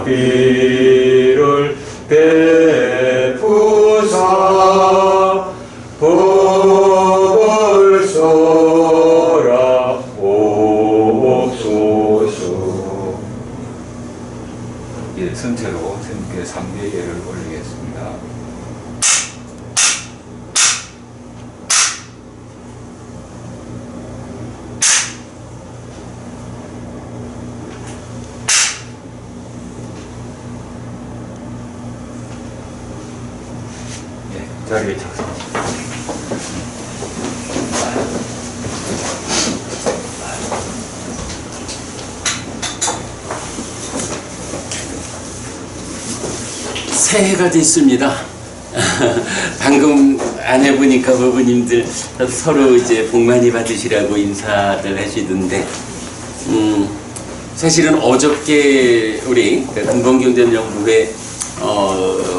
자비를 베푸사 법을 써라 옵소서. 예, 전체로 스님께 상배예를 올리겠습니다. 예, 자리에 착석. 새해가 됐습니다. 방금 안 해보니까 부부님들 서로 이제 복 많이 받으시라고 인사들 하시던데, 사실은 어저께 우리 근본경전연구회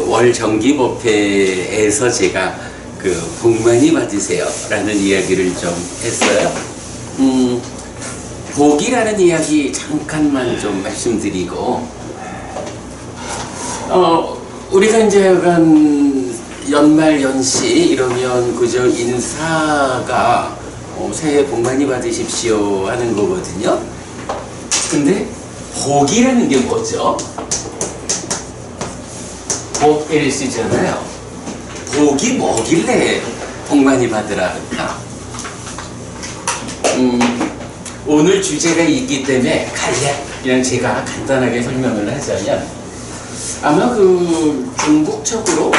월 정기법회에서 제가 그 복 많이 받으세요 라는 이야기를 좀 했어요. 복이라는 이야기 잠깐만 좀 말씀드리고, 우리가 이제 약간 연말 연시 이러면 그저 인사가 새해 복 많이 받으십시오 하는 거거든요. 근데 복이라는 게 뭐죠? 복을 쓰잖아요. 복이 뭐길래 복 많이 받으라 할까? 오늘 주제가 있기 때문에 그냥 제가 간단하게 설명을 하자면, 아마 그 중국적으로는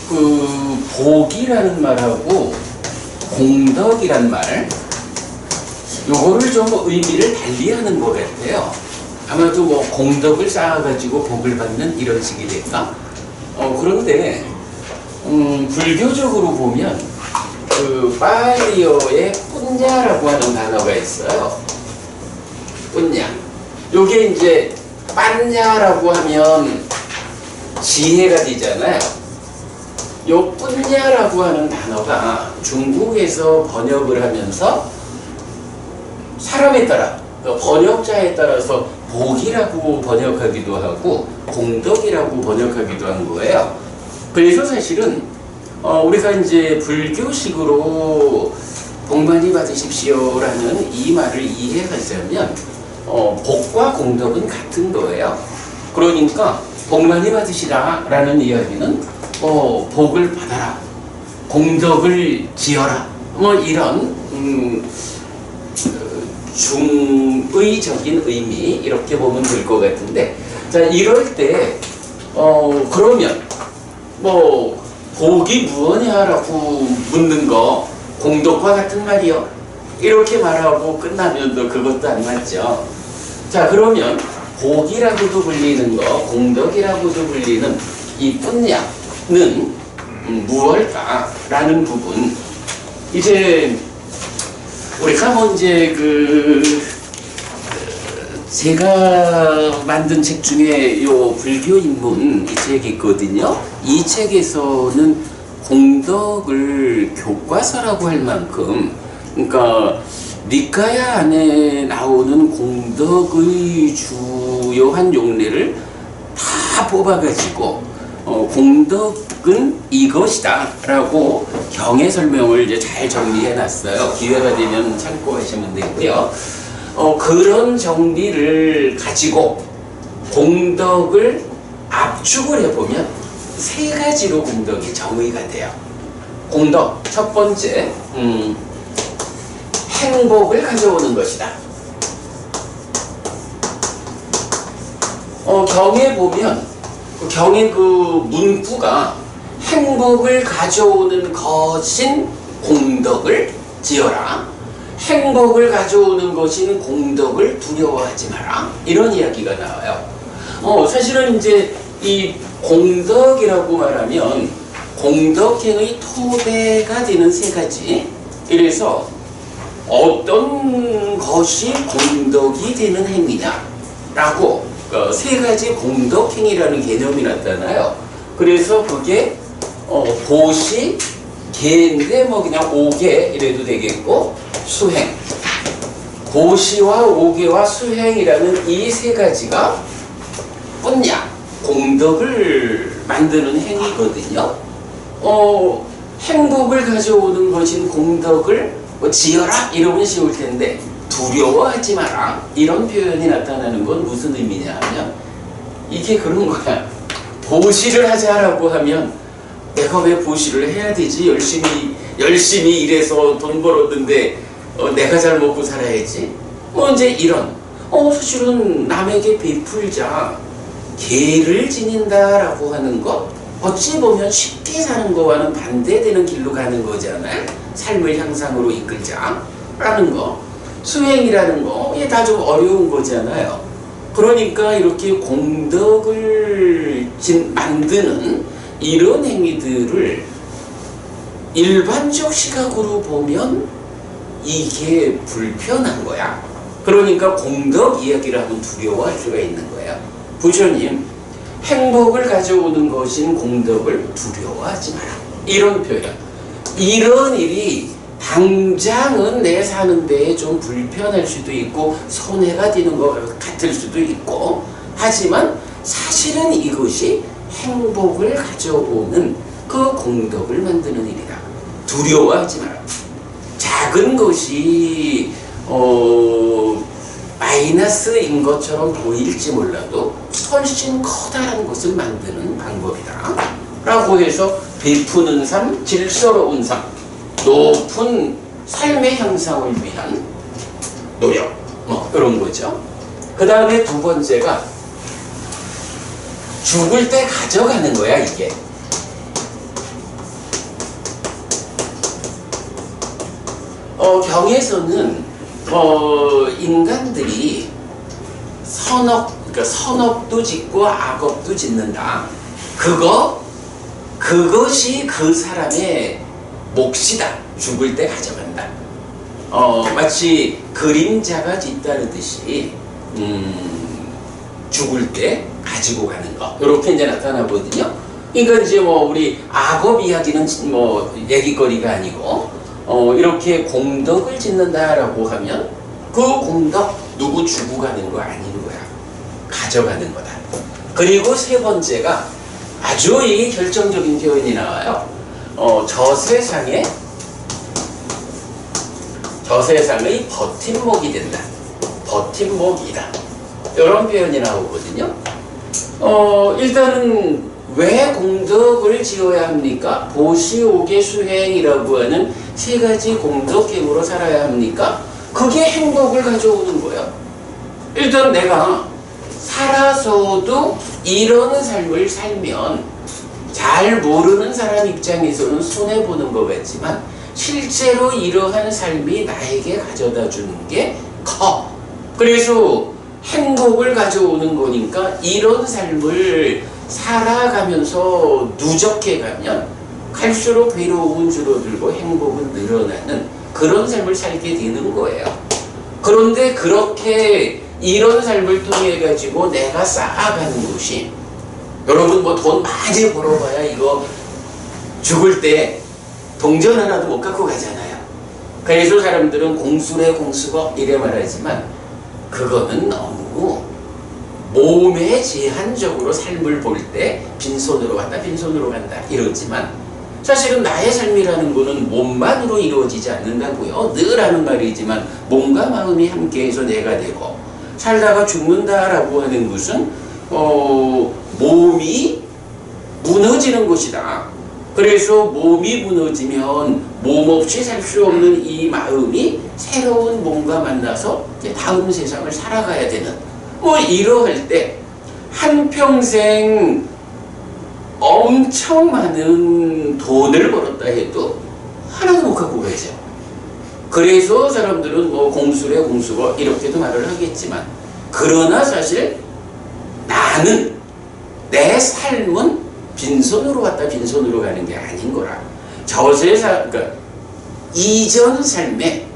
그 복이라는 말하고 공덕이란 말, 요거를 좀 의미를 달리하는 것 같아요. 아마도 뭐 공덕을 쌓아가지고 복을 받는 이런 식이 될까? 그런데 불교적으로 보면 그 파리어에 뿐냐라고 하는 단어가 있어요. 뿐냐. 요게 이제 빤냐라고 하면 지혜가 되잖아요. 요 뿐냐라고 하는 단어가 중국에서 번역을 하면서 사람에 따라, 번역자에 따라서 복이라고 번역하기도 하고 공덕이라고 번역하기도 한 거예요. 그래서 사실은 우리가 이제 불교식으로 복 많이 받으십시오라는 이 말을 이해하자면 복과 공덕은 같은 거예요. 그러니까 복 많이 받으시라 라는 이야기는 복을 받아라, 공덕을 지어라, 뭐 이런 중의적인 의미, 이렇게 보면 될 것 같은데, 자, 이럴 때 그러면 뭐 복이 무엇이냐라고 묻는 거 공덕과 같은 말이요, 이렇게 말하고 끝나면 또 그것도 안 맞죠. 자, 그러면 복이라고도 불리는 거, 공덕이라고도 불리는 이 뿐냐는 무엇일까라는 부분, 이제 우리가 뭐 이제 제가 만든 책 중에 요 불교 입문 이 책이 있거든요. 이 책에서는 공덕을 교과서라고 할 만큼, 그러니까 니카야 안에 나오는 공덕의 주요한 용례를 다 뽑아가지고 공덕은 이것이다 라고 경의 설명을 이제 잘 정리해놨어요. 기회가 되면 참고하시면 되고요. 그런 정리를 가지고 공덕을 압축을 해보면 세 가지로 공덕이 정의가 돼요. 공덕, 첫 번째, 행복을 가져오는 것이다. 경에 보면 경의 그 문구가 행복을 가져오는 것인 공덕을 지어라, 행복을 가져오는 것인 공덕을 두려워하지 마라, 이런 이야기가 나와요. 사실은 이제 이 공덕이라고 말하면 공덕행의 토대가 되는 세 가지, 이래서 어떤 것이 공덕이 되는 행위냐라고 세 가지 공덕행위라는 개념이 나타나요. 그래서 그게 보시, 개인데 뭐 그냥 오개 이래도 되겠고, 수행, 보시와 오계와 수행이라는 이 세 가지가 뭐냐? 공덕을 만드는 행위거든요. 행복을 가져오는 것인 공덕을 뭐 지어라 이러면 쉬울 텐데 두려워하지 마라 이런 표현이 나타나는 건 무슨 의미냐 하면 이게 그런 거야. 보시를 하자라고 하면 내가 왜 보시를 해야 되지? 열심히 일해서 돈 벌었는데 내가 잘 먹고 살아야지. 뭐 이제 이런 사실은 남에게 베풀자 계를 지닌다라고 하는 것 어찌 보면 쉽게 사는 거와는 반대되는 길로 가는 거잖아요. 삶을 향상으로 이끌자라는 거. 수행이라는 거 이게 다 좀 어려운 거잖아요. 그러니까 이렇게 공덕을 만드는 이런 행위들을 일반적 시각으로 보면 이게 불편한 거야. 그러니까 공덕 이야기를 하면 두려워할 수가 있는 거야. 부처님, 행복을 가져오는 것인 공덕을 두려워하지 마라. 이런 표현. 이런 일이 당장은 내 사는 데에 좀 불편할 수도 있고 손해가 되는 것 같을 수도 있고 하지만 사실은 이것이 행복을 가져오는 그 공덕을 만드는 일이다. 두려워하지 마라. 작은 것이 마이너스인 것처럼 보일지 몰라도 훨씬 커다란 것을 만드는 방법이다 라고 해서 베푸는 삶, 질서로운 삶, 높은 삶의 향상을 위한 노력 이런 거죠. 그 다음에 두 번째가 죽을 때 가져가는 거야. 이게 경에서는 인간들이 그러니까 선업도 짓고 악업도 짓는다. 그것이 그 사람의 몫이다. 죽을 때 가져간다. 마치 그림자가 뒤따르듯이 죽을 때 가지고 가는 거. 이렇게 이제 나타나거든요. 그러니까 이제 우리 악업 이야기는 얘기거리가 아니고 이렇게 공덕을 짓는다라고 하면 그 공덕 누구 주고 가는 거 아닌 거야. 가져가는 거다. 그리고 세 번째가 아주 이 결정적인 표현이 나와요. 저 세상의 버팀목이 된다. 버팀목이다. 이런 표현이 나오거든요. 일단은 왜 공덕을 지어야 합니까? 보시오계 수행이라고 하는 세 가지 공덕행으로 살아야 합니까? 그게 행복을 가져오는 거예요. 일단 내가 살아서도 이런 삶을 살면 잘 모르는 사람 입장에서는 손해보는 것 같지만 실제로 이러한 삶이 나에게 가져다 주는 게 커. 그래서 행복을 가져오는 거니까 이런 삶을 살아가면서 누적해 가면 갈수록 괴로움은 줄어들고 행복은 늘어나는 그런 삶을 살게 되는 거예요. 그런데 그렇게 이런 삶을 통해 가지고 내가 쌓아가는 것이 여러분 돈 많이 벌어봐야 이거 죽을 때 동전 하나도 못 갖고 가잖아요. 그래서 사람들은 공수래 공수거 이래 말하지만 그거는 너무 몸에 제한적으로 삶을 볼 때 빈손으로 간다 빈손으로 간다 이러지만 사실은 나의 삶이라는 거는 몸만으로 이루어지지 않는다고요. 늘 하는 말이지만 몸과 마음이 함께해서 내가 되고 살다가 죽는다라고 하는 것은 몸이 무너지는 것이다. 그래서 몸이 무너지면 몸 없이 살 수 없는 이 마음이 새로운 몸과 만나서 이제 다음 세상을 살아가야 되는 이러할 때 한평생 엄청 많은 돈을 벌었다 해도 하나도 못 갖고 가죠. 그래서 사람들은 공수래 공수거 이렇게도 말을 하겠지만 그러나 사실 나는 내 삶은 빈손으로 왔다 빈손으로 가는 게 아닌 거라. 그러니까 이전 삶에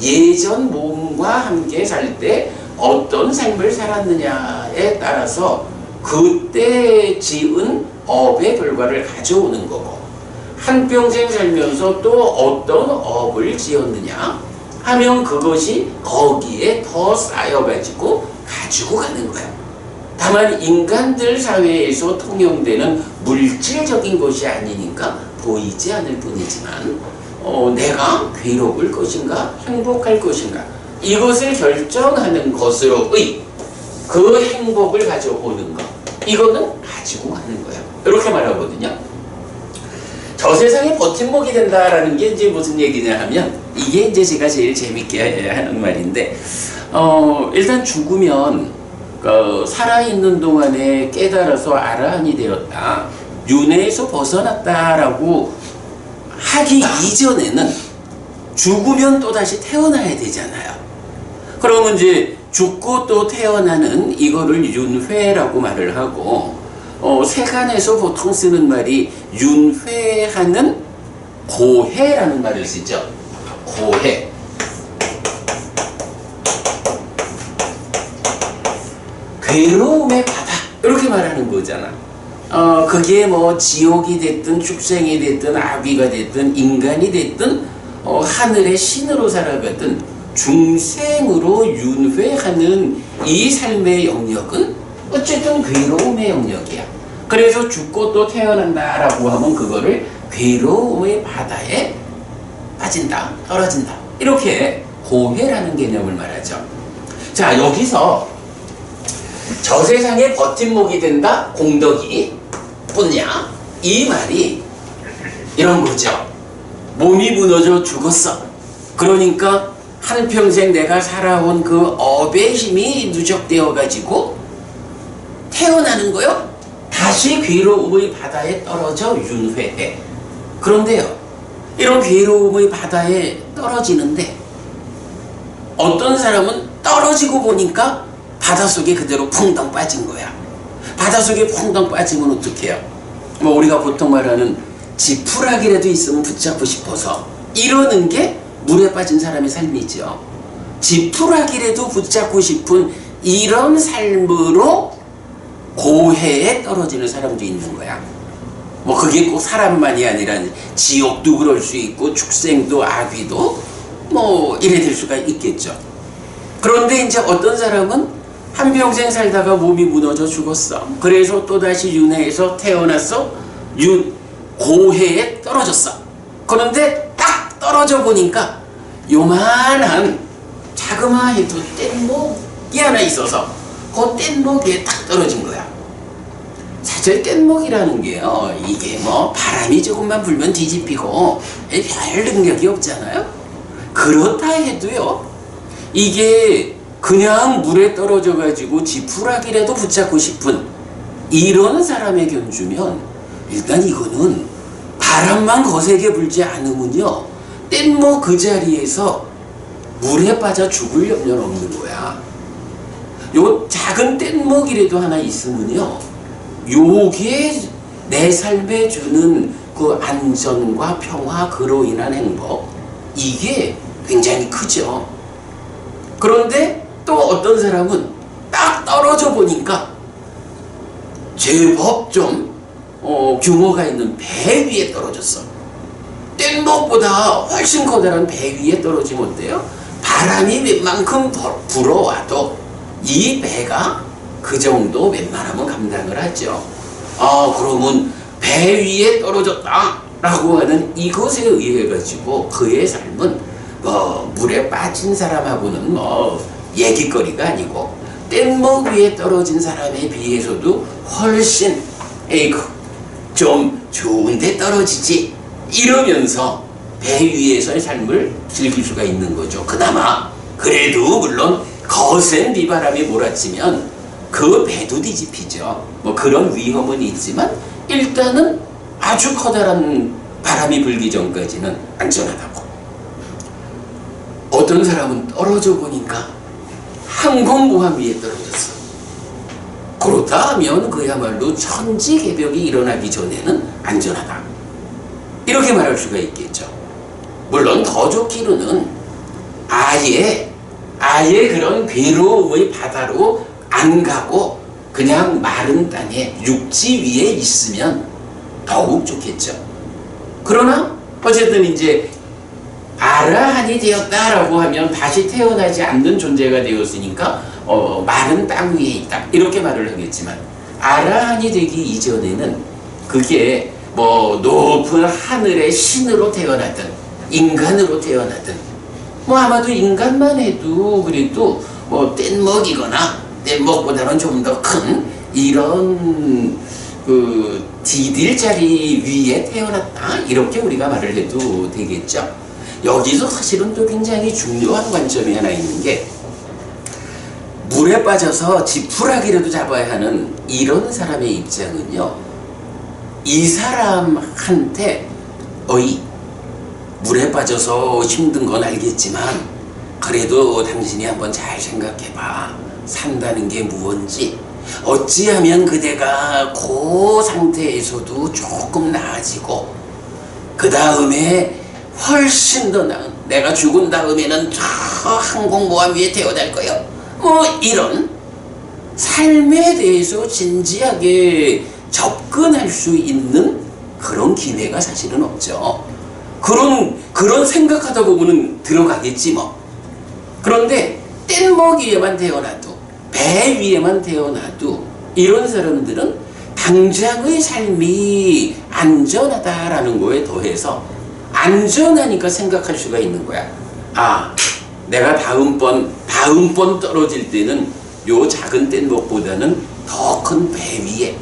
예전 몸과 함께 살 때 어떤 삶을 살았느냐에 따라서 그때 지은 업의 결과를 가져오는 거고 한평생 살면서 또 어떤 업을 지었느냐 하면 그것이 거기에 더 쌓여가지고 가지고 가는 거야. 다만 인간들 사회에서 통용되는 물질적인 것이 아니니까 보이지 않을 뿐이지만 내가 괴로울 것인가 행복할 것인가 이것을 결정하는 것으로의 그 행복을 가져오는 것 이거는 가지고 가는 거야. 이렇게 말하거든요. 저 세상에 버팀목이 된다라는 게 이제 무슨 얘기냐 하면 이게 이제 제가 제일 재밌게 하는 말인데 일단 죽으면 살아있는 동안에 깨달아서 아라한이 되었다. 윤회에서 벗어났다라고 하기 이전에는 죽으면 또다시 태어나야 되잖아요. 그러면 이제 죽고 또 태어나는 이거를 윤회라고 말을 하고 세간에서 보통 쓰는 말이 윤회하는 고해라는 말을 쓰죠. 고해. 괴로움의 바다 이렇게 말하는 거잖아. 그게 뭐 지옥이 됐든 축생이 됐든 아귀가 됐든 인간이 됐든 하늘의 신으로 살아가든 중생으로 윤회하는 이 삶의 영역은 어쨌든 괴로움의 영역이야. 그래서 죽고 또 태어난다라고 하면 그거를 괴로움의 바다에 빠진다, 떨어진다 이렇게 고해라는 개념을 말하죠. 자, 여기서 저 세상에 버팀목이 된다 공덕이 뿐이야 이 말이 이런 거죠. 몸이 무너져 죽었어. 그러니까 한평생 내가 살아온 그 업의 힘이 누적되어 가지고 태어나는 거요. 다시 괴로움의 바다에 떨어져 윤회해. 그런데요, 이런 괴로움의 바다에 떨어지는데 어떤 사람은 떨어지고 보니까 바닷속에 그대로 퐁당 빠진 거야. 바닷속에 퐁당 빠지면 어떡해요? 뭐 우리가 보통 말하는 지푸라기라도 있으면 붙잡고 싶어서 이러는 게 물에 빠진 사람의 삶이죠. 지푸라기라도 붙잡고 싶은 이런 삶으로 고해에 떨어지는 사람도 있는 거야. 뭐 그게 꼭 사람만이 아니라 지옥도 그럴 수 있고 축생도 아귀도 뭐 이래 될 수가 있겠죠. 그런데 이제 어떤 사람은 한평생 살다가 몸이 무너져 죽었어. 그래서 또다시 윤회에서 태어났어. 고해에 떨어졌어. 그런데 딱 떨어져 보니까 요만한 자그마해도 뗏목이 하나 있어서 그 뗏목에 딱 떨어진 거야. 사실 뗏목이라는 게요, 이게 뭐 바람이 조금만 불면 뒤집히고 별 능력이 없잖아요. 그렇다 해도요, 이게 그냥 물에 떨어져 가지고 지푸라기라도 붙잡고 싶은 이런 사람에게 주면 일단 이거는 바람만 거세게 불지 않으면요 뗏목 그 자리에서 물에 빠져 죽을 염려는 없는 거야. 요 작은 뗏목이라도 하나 있으면요 요게 내 삶에 주는 그 안전과 평화 그로 인한 행복 이게 굉장히 크죠. 그런데 또 어떤 사람은 딱 떨어져 보니까 제법 좀 규모가 있는 배 위에 떨어졌어. 뗏목보다 훨씬 커다란 배 위에 떨어지면 어때요? 바람이 웬만큼 불어와도 이 배가 그 정도 웬만하면 감당을 하죠. 그러면 배 위에 떨어졌다 라고 하는 이것에 의해 가지고 그의 삶은 물에 빠진 사람하고는 얘기거리가 아니고 뗏목 위에 떨어진 사람에 비해서도 훨씬 좀 좋은데 떨어지지 이러면서 배 위에서의 삶을 즐길 수가 있는 거죠. 그나마 그래도 물론 거센 비바람이 몰아치면 그 배도 뒤집히죠. 뭐 그런 위험은 있지만 일단은 아주 커다란 바람이 불기 전까지는 안전하다고. 어떤 사람은 떨어져 보니까 항공모함 위에 떨어졌어. 그렇다 하면 그야말로 천지개벽이 일어나기 전에는 안전하다 이렇게 말할 수가 있겠죠. 물론 더 좋기로는 아예 그런 괴로움의 바다로 안 가고 그냥 마른 땅에 육지 위에 있으면 더욱 좋겠죠. 그러나 어쨌든 이제 아라한이 되었다라고 하면 다시 태어나지 않는 존재가 되었으니까 마른 땅 위에 있다 이렇게 말을 하겠지만, 아라한이 되기 이전에는 그게 뭐 높은 하늘의 신으로 태어나든 인간으로 태어나든, 뭐 아마도 인간만 해도 그래도 뭐 뗏목이거나 뗏목보다는 좀 더 큰 이런 그 디딜 자리 위에 태어났다 이렇게 우리가 말을 해도 되겠죠. 여기서 사실은 또 굉장히 중요한 관점이 하나 있는 게, 물에 빠져서 지푸라기라도 잡아야 하는 이런 사람의 입장은요, 이 사람한테 어이 물에 빠져서 힘든 건 알겠지만 그래도 당신이 한번 잘 생각해봐. 산다는 게 무언지, 어찌하면 그대가 그 상태에서도 조금 나아지고 그 다음에 훨씬 더 나은, 내가 죽은 다음에는 저 항공모함 위에 태어날 거야, 뭐 이런 삶에 대해서 진지하게 접근할 수 있는 그런 기회가 사실은 없죠. 그런 생각하다 보면은 들어가겠지 뭐. 그런데 뗏목 위에만 태어나도, 배 위에만 태어나도 이런 사람들은 당장의 삶이 안전하다라는 거에 더해서 안전하니까 생각할 수가 있는 거야. 아, 내가 다음번 떨어질 때는 요 작은 뗏목보다는 더 큰 배 위에,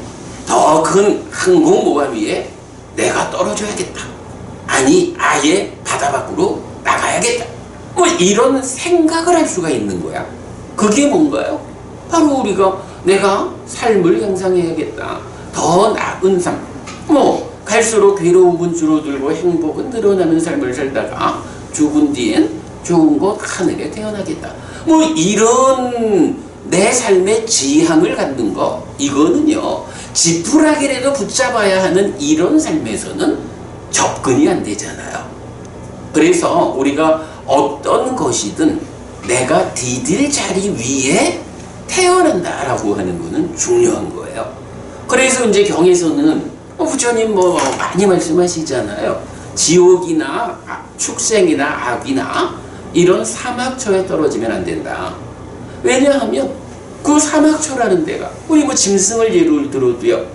더 큰 항공모함 위에 내가 떨어져야겠다. 아니, 아예 바다 밖으로 나가야겠다. 뭐 이런 생각을 할 수가 있는 거야. 그게 뭔가요? 바로 내가 삶을 향상해야겠다. 더 나은 삶. 뭐 갈수록 괴로움은 줄어들고 행복은 늘어나는 삶을 살다가 죽은 뒤엔 좋은 곳 하늘에 태어나겠다. 뭐 이런 내 삶의 지향을 갖는 거, 이거는요 지푸라기라도 붙잡아야 하는 이런 삶에서는 접근이 안 되잖아요. 그래서 우리가 어떤 것이든 내가 디딜 자리 위에 태어난다라고 하는 거는 중요한 거예요. 그래서 이제 경에서는 부처님 뭐 많이 말씀하시잖아요. 지옥이나 축생이나 악이나 이런 사막처에 떨어지면 안 된다. 왜냐하면 그 사막처라는 데가, 우리 뭐 짐승을 예를 들어도요,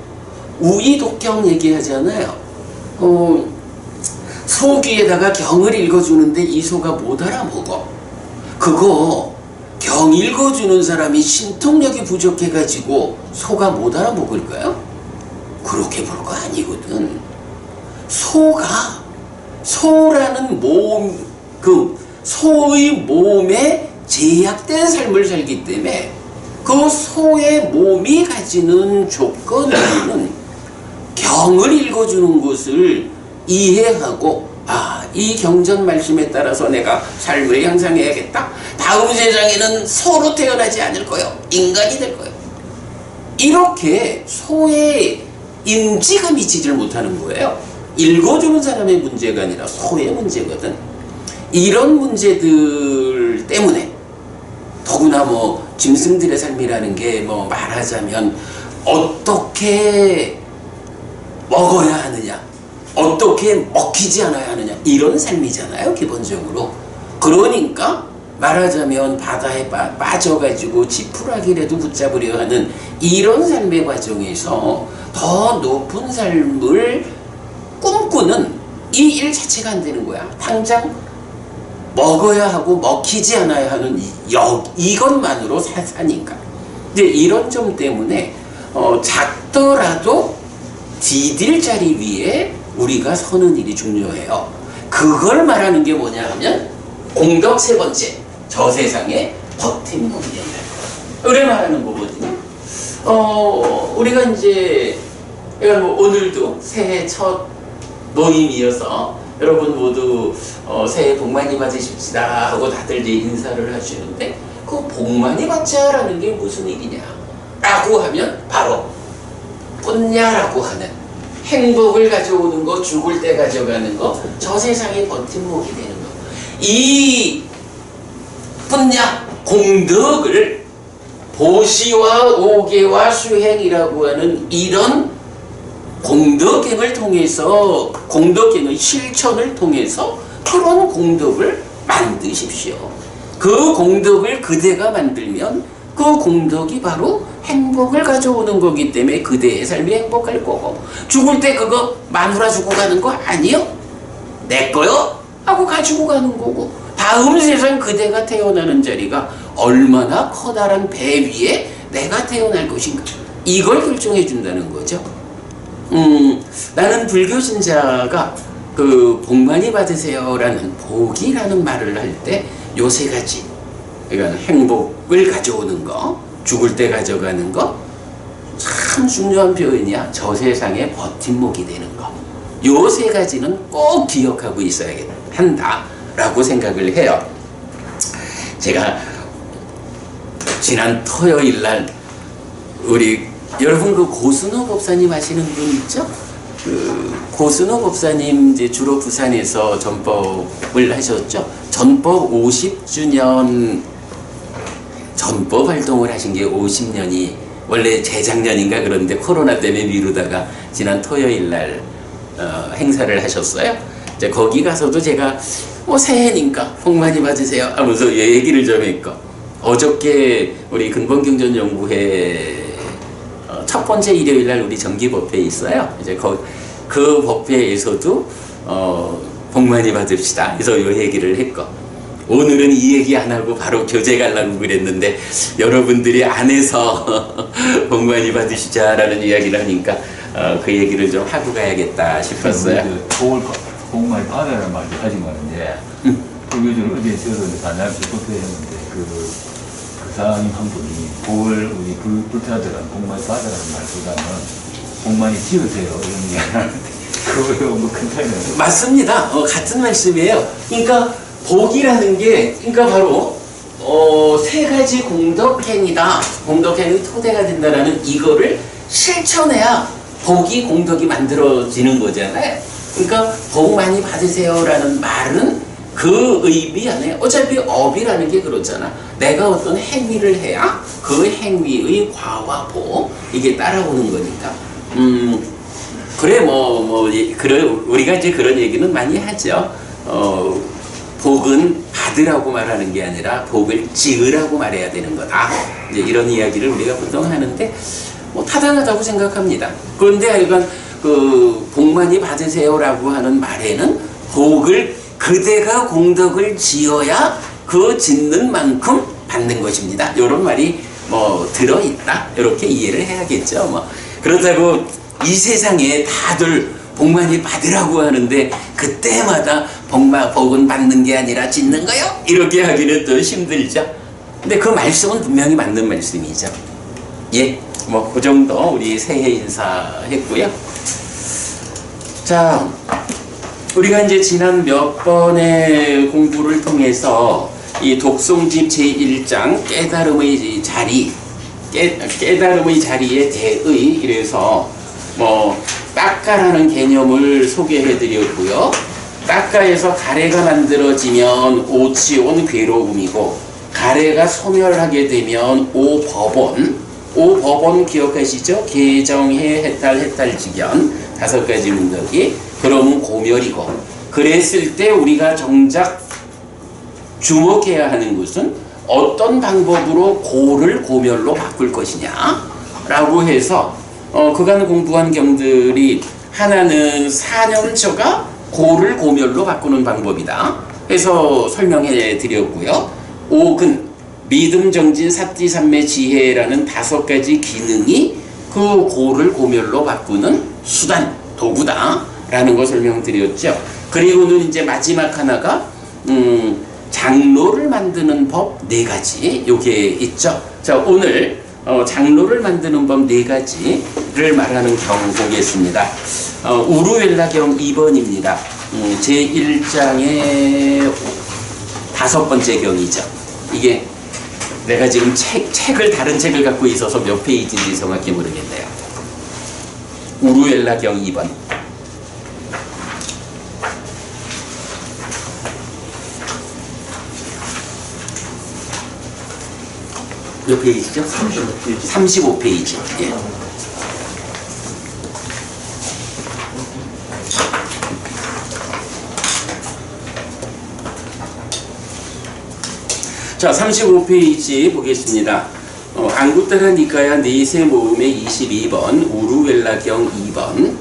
우이독경 얘기하잖아요. 소 귀에다가 경을 읽어주는데 이 소가 못 알아먹어. 그거 경 읽어주는 사람이 신통력이 부족해가지고 소가 못 알아먹을까요? 그렇게 볼 거 아니거든. 소라는 소의 몸에 제약된 삶을 살기 때문에 그 소의 몸이 가지는 조건은 경을 읽어주는 것을 이해하고, 이 경전 말씀에 따라서 내가 삶을 향상해야겠다. 다음 세상에는 소로 태어나지 않을 거요. 인간이 될 거요. 이렇게 소의 인지가 미치질 못하는 거예요. 읽어주는 사람의 문제가 아니라 소의 문제거든. 이런 문제들 때문에 더구나 뭐 짐승들의 삶이라는 게 뭐 말하자면 어떻게 먹어야 하느냐, 어떻게 먹히지 않아야 하느냐, 이런 삶이잖아요 기본적으로. 그러니까 말하자면 바다에 빠져가지고 지푸라기라도 붙잡으려 하는 이런 삶의 과정에서 더 높은 삶을 꿈꾸는 이 일 자체가 안 되는 거야. 당장 먹어야 하고 먹히지 않아야 하는 이것만으로 사니까. 근데 이런 점 때문에 작더라도 디딜 자리 위에 우리가 서는 일이 중요해요. 그걸 말하는 게 뭐냐 하면 공덕 세 번째, 저 세상에 버팀목이 된다는 거. 그래 말하는 거거든요. 우리가 이제 뭐 오늘도 새해 첫 모임이어서 여러분 모두 새해 복 많이 받으십시다 하고 다들 이제 인사를 하시는데, 그 복 많이 받자라는 게 무슨 일이냐 라고 하면 바로 뿐냐라고 하는 행복을 가져오는 거, 죽을 때 가져가는 거, 저 세상의 버팀목이 되는 거. 이 뿐냐, 공덕을 보시와 오계와 수행이라고 하는 이런 공덕행을 통해서, 공덕행의 실천을 통해서 그런 공덕을 만드십시오. 그 공덕을 그대가 만들면 그 공덕이 바로 행복을 가져오는 거기 때문에 그대의 삶이 행복할 거고, 죽을 때 그거 마누라 주고 가는 거 아니요? 내 거요? 하고 가지고 가는 거고, 다음 세상 그대가 태어나는 자리가 얼마나 커다란 배 위에 내가 태어날 것인가, 이걸 결정해 준다는 거죠. 나는 불교 신자가 그 복 많이 받으세요라는 복이라는 말을 할 때 요 세 가지, 그러니까 행복을 가져오는 거, 죽을 때 가져가는 거, 참 중요한 표현이야. 저 세상의 버팀목이 되는 거, 요 세 가지는 꼭 기억하고 있어야 한다라고 생각을 해요. 제가 지난 토요일 날 우리 여러분 그 고순호 법사님 아시는 분 있죠? 그 고순호 법사님 이제 주로 부산에서 전법을 하셨죠. 전법 50주년 전법 활동을 하신 게 50년이 원래 재작년인가 그런데 코로나 때문에 미루다가 지난 토요일 날 행사를 하셨어요. 이제 거기 가서도 제가 뭐 새해니까 복 많이 받으세요 하면서 얘기를 좀 했고, 어저께 우리 근본경전연구회 첫 번째 일요일 날 우리 정기 법회에 있어요. 이제 그 법회에서도 복 많이 받읍시다. 그래서 이 얘기를 했고, 오늘은 이 얘기 안 하고 바로 교재 가려고 그랬는데 여러분들이 안에서 복 많이 받으시자라는 이야기를 하니까 그 얘기를 좀 하고 가야겠다 싶었어요. 복 많이 받으라는 말도 하지 마는데, 그 요즘 어제 저를 다녀와서 법회했는데 그 사장님 한 분이 복을 우리 불타들은 복 많이 받으라는 말보다는 복 많이 지으세요 이런 얘기 하는데, 그거요 뭐 큰 차이는 맞습니다. 같은 말씀이에요. 그러니까 복이라는 게 그러니까 바로 세 가지 공덕행위다. 공덕행위 토대가 된다라는 이거를 실천해야 복이 공덕이 만들어지는 거잖아요. 그러니까 복 많이 받으세요라는 말은 그 의미 안에 어차피 업이라는 게 그렇잖아. 내가 어떤 행위를 해야 그 행위의 과와 복 이게 따라오는 거니까. 그래 그래 우리가 이제 그런 얘기는 많이 하죠. 복은 받으라고 말하는 게 아니라 복을 지으라고 말해야 되는 거다. 이제 이런 이야기를 우리가 보통 하는데 뭐 타당하다고 생각합니다. 그런데 하여간 그 복 많이 받으세요라고 하는 말에는 복을 그대가 공덕을 지어야 그 짓는 만큼 받는 것입니다. 이런 말이 뭐 들어있다. 이렇게 이해를 해야겠죠. 뭐 그렇다고 이 세상에 다들 복 많이 받으라고 하는데 그때마다 복은 받는 게 아니라 짓는 거요? 이렇게 하기는 또 힘들죠. 근데 그 말씀은 분명히 맞는 말씀이죠. 예, 뭐 그 정도 우리 새해 인사했고요. 자, 우리가 이제 지난 몇 번의 공부를 통해서 이 독송집 제1장 깨달음의 자리, 깨달음의 자리에 대의 이래서 뭐 따까라는 개념을 소개해 드렸고요. 따까에서 가래가 만들어지면 오치온 괴로움이고, 가래가 소멸하게 되면 오법원 기억하시죠? 개정해 해탈직연 5가지 문덕이, 그러면 고멸이고, 그랬을 때 우리가 정작 주목해야 하는 것은 어떤 방법으로 고를 고멸로 바꿀 것이냐 라고 해서 그간 공부한 경들이 하나는 사념처가 고를 고멸로 바꾸는 방법이다 해서 설명해 드렸고요. 옥은 믿음, 정진, 사띠, 삼매, 지혜라는 5가지 기능이 그 고를 고멸로 바꾸는 수단, 도구다 라는 거 설명드렸죠. 그리고는 이제 마지막 하나가 장로를 만드는 법 4가지 요게 있죠. 자, 오늘 장로를 만드는 법 4가지를 말하는 경 보겠습니다. 우루엘라경 2번입니다. 제1장의 5번째 경이죠. 이게 내가 지금 다른 책을 갖고 있어서 몇 페이지인지 정확히 모르겠네요. 우루엘라경 2번. 몇 페이지죠? 35페이지. 35페이지. 예. 자, 35페이지 보겠습니다. 안구따라 니까야 네세 모음의 22번, 우루웰라경 2번.